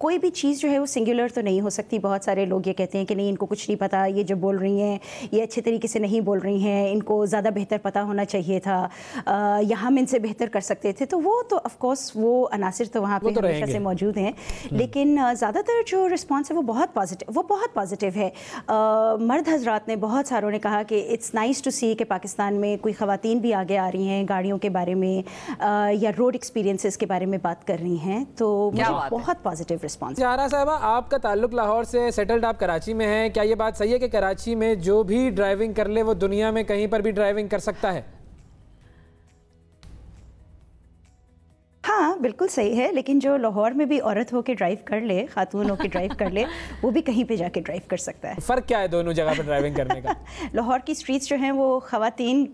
कोई भी चीज़ जो है वो सिंगुलर तो नहीं हो सकती। बहुत सारे लोग ये कहते हैं कि नहीं, इनको कुछ नहीं पता, ये जो बोल रही हैं ये अच्छे तरीके से नहीं बोल रही हैं, इनको ज़्यादा बेहतर पता होना चाहिए था, या हम इनसे बेहतर कर सकते थे। तो वो तो ऑफ कोर्स वो अनासिर तो वहाँ पे हमेशा से मौजूद हैं, लेकिन ज़्यादातर जो रिस्पॉन्स है वो बहुत पॉजिटिव है। मर्द हजरात ने, बहुत सारों ने कहा कि इट्स नाइस टू सी कि पाकिस्तान में कोई ख़वातीन भी आगे आ रही हैं, गाड़ियों के बारे में या रोड एक्सपीरियंसेस के बारे में बात कर रही हैं। तो मुझे बहुत पॉजिटिव ज़हरा साहबा, आपका ताल्लुक लाहौर से, सेटल्ड आप कराची में हैं, क्या ये बात सही है कि कराची में जो भी ड्राइविंग कर ले वो दुनिया में कहीं पर भी ड्राइविंग कर सकता है? हाँ, हाँ बिल्कुल सही है, लेकिन जो लाहौर में भी औरत होकर ड्राइव कर ले, खातून होकर ड्राइव कर ले, वो भी कहीं पे जाके ड्राइव कर सकता है। फ़र्क क्या है दोनों जगह पर ड्राइविंग करने का? लाहौर की स्ट्रीट्स जो हैं वो ख़वातीन,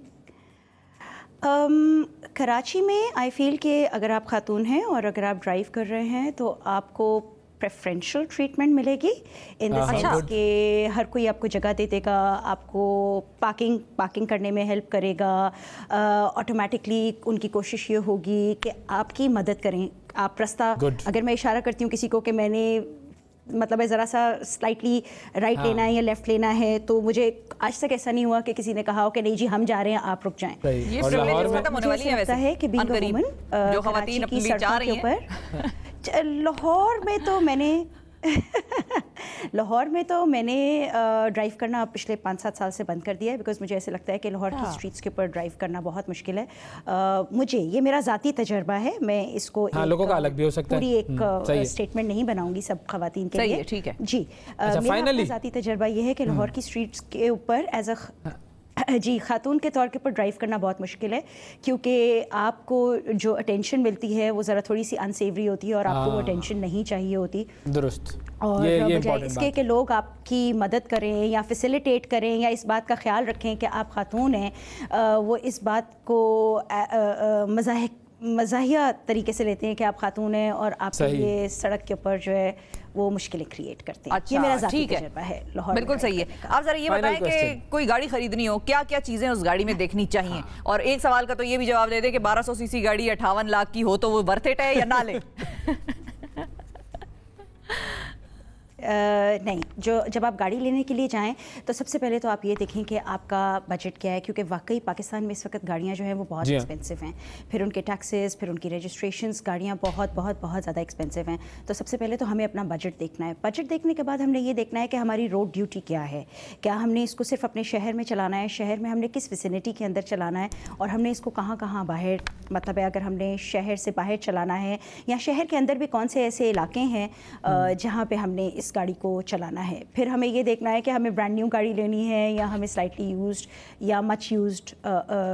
कराची में आई फील कि अगर आप खातून हैं और अगर आप ड्राइव कर रहे हैं तो आपको प्रेफरेंशियल ट्रीटमेंट मिलेगी इन द सेंस कि हर कोई आपको जगह दे देगा, आपको पार्किंग करने में हेल्प करेगा, ऑटोमेटिकली उनकी कोशिश ये होगी कि आपकी मदद करें। आप रास्ता, अगर मैं इशारा करती हूँ किसी को कि मैंने मतलब है ज़रा सा स्लाइटली राइट लेना है या लेफ़्ट लेना है, तो मुझे आज तक ऐसा नहीं हुआ कि किसी ने कहा हो कि नहीं जी हम जा रहे हैं आप रुक जाएं। ये प्रिविलेज खत्म होने वाली है वैसे है कि बीइंग अ वुमन जो खवातीन अपनी जा रही हैं लाहौर में तो मैंने लाहौर में तो मैंने ड्राइव करना अब पिछले 5-7 साल से बंद कर दिया है, बिकॉज मुझे ऐसे लगता है कि लाहौर की स्ट्रीट्स के ऊपर ड्राइव करना बहुत मुश्किल है। मुझे ये मेरा ज़ाती तजर्बा है, मैं इसको लोगों का अलग भी हो सकता है, पूरी एक स्टेटमेंट नहीं बनाऊंगी सब खवातीन के लिए। ठीक है जी, मेरा ज़ाती तजर्बा ये है कि लाहौर की स्ट्रीट्स के ऊपर एज अ जी खातून के तौर के ऊपर ड्राइव करना बहुत मुश्किल है, क्योंकि आपको जो अटेंशन मिलती है वो ज़रा थोड़ी सी अनसेवरी होती है और आपको वो अटेंशन नहीं चाहिए होती। दुरुस्त। और बजाय इसके कि लोग आपकी मदद करें या फैसिलिटेट करें या इस बात का ख्याल रखें कि आप खातून हैं, वो इस बात को मज़ाहिया तरीके से लेते हैं कि आप खातून हैं और आपके लिए सड़क के ऊपर जो है वो मुश्किलें क्रिएट करते हैं। ये मेरा ज़ाती तजुर्बा है लाहौर। बिल्कुल सही है। आप जरा ये बताएं कि कोई गाड़ी खरीदनी हो, क्या क्या चीज़ें उस गाड़ी में देखनी चाहिए? और एक सवाल का तो ये भी जवाब दे दे कि 1200 सीसी गाड़ी 58 लाख की हो तो वो वर्थ इट है या ना ले? नहीं, जब आप गाड़ी लेने के लिए जाएं तो सबसे पहले तो आप ये देखें कि आपका बजट क्या है, क्योंकि वाकई पाकिस्तान में इस वक्त गाड़ियां जो हैं वो बहुत एक्सपेंसिव हैं। फिर उनके टैक्सेस, फिर उनकी रजिस्ट्रेशंस, गाड़ियां बहुत बहुत बहुत ज़्यादा एक्सपेंसिव हैं। तो सबसे पहले तो हमें अपना बजट देखना है। बजट देखने के बाद हमने ये देखना है कि हमारी रोड ड्यूटी क्या है। क्या हमने इसको सिर्फ अपने शहर में चलाना है, शहर में हमने किस विसिनिटी के अंदर चलाना है, और हमने इसको कहाँ कहाँ बाहर, मतलब है अगर हमने शहर से बाहर चलाना है या शहर के अंदर भी कौन से ऐसे इलाके हैं जहाँ पर हमने इस गाड़ी को चलाना है। फिर हमें ये देखना है कि हमें ब्रांड न्यू गाड़ी लेनी है या हमें स्लाइटली यूज्ड या मच यूज्ड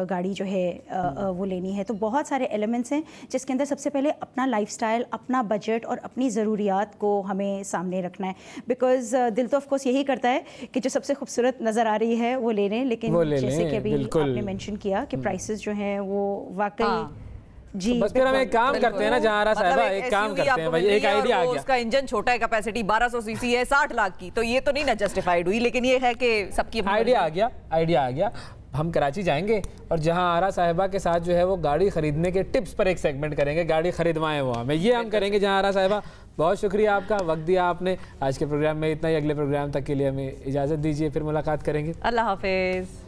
गाड़ी जो है वो लेनी है। तो बहुत सारे एलिमेंट्स हैं जिसके अंदर सबसे पहले अपना लाइफस्टाइल, अपना बजट और अपनी ज़रूरियात को हमें सामने रखना है। बिकॉज दिल तो ऑफकोर्स यही करता है कि जो सबसे खूबसूरत नज़र आ रही है वो ले लें, लेकिन जैसे कि अभी आपने मेंशन किया कि प्राइसेस जो हैं वो वाकई जी। बस फिर हम एक काम करते हैं ना जहारा साहिबा, एक काम करते हैं भाई, एक आइडिया आ गया। उसका इंजन छोटा है, कैपेसिटी 1200 सीसी है, 60 लाख की, तो ये तो नहीं ना जस्टिफाइड हुई, लेकिन ये है कि सबकी आइडिया आ गया। हम कराची जाएंगे और जहां आरा साहिबा के साथ जो है वो गाड़ी खरीदने के टिप्स पर एक सेगमेंट करेंगे, गाड़ी खरीदवाएं वो हमें, ये हम करेंगे। जहां आरा साहिबा, बहुत शुक्रिया आपका, वक्त दिया आपने। आज के प्रोग्राम में इतना ही, अगले प्रोग्राम तक के लिए हमें इजाज़त दीजिए, फिर मुलाकात करेंगे। अल्लाह हाफिज़।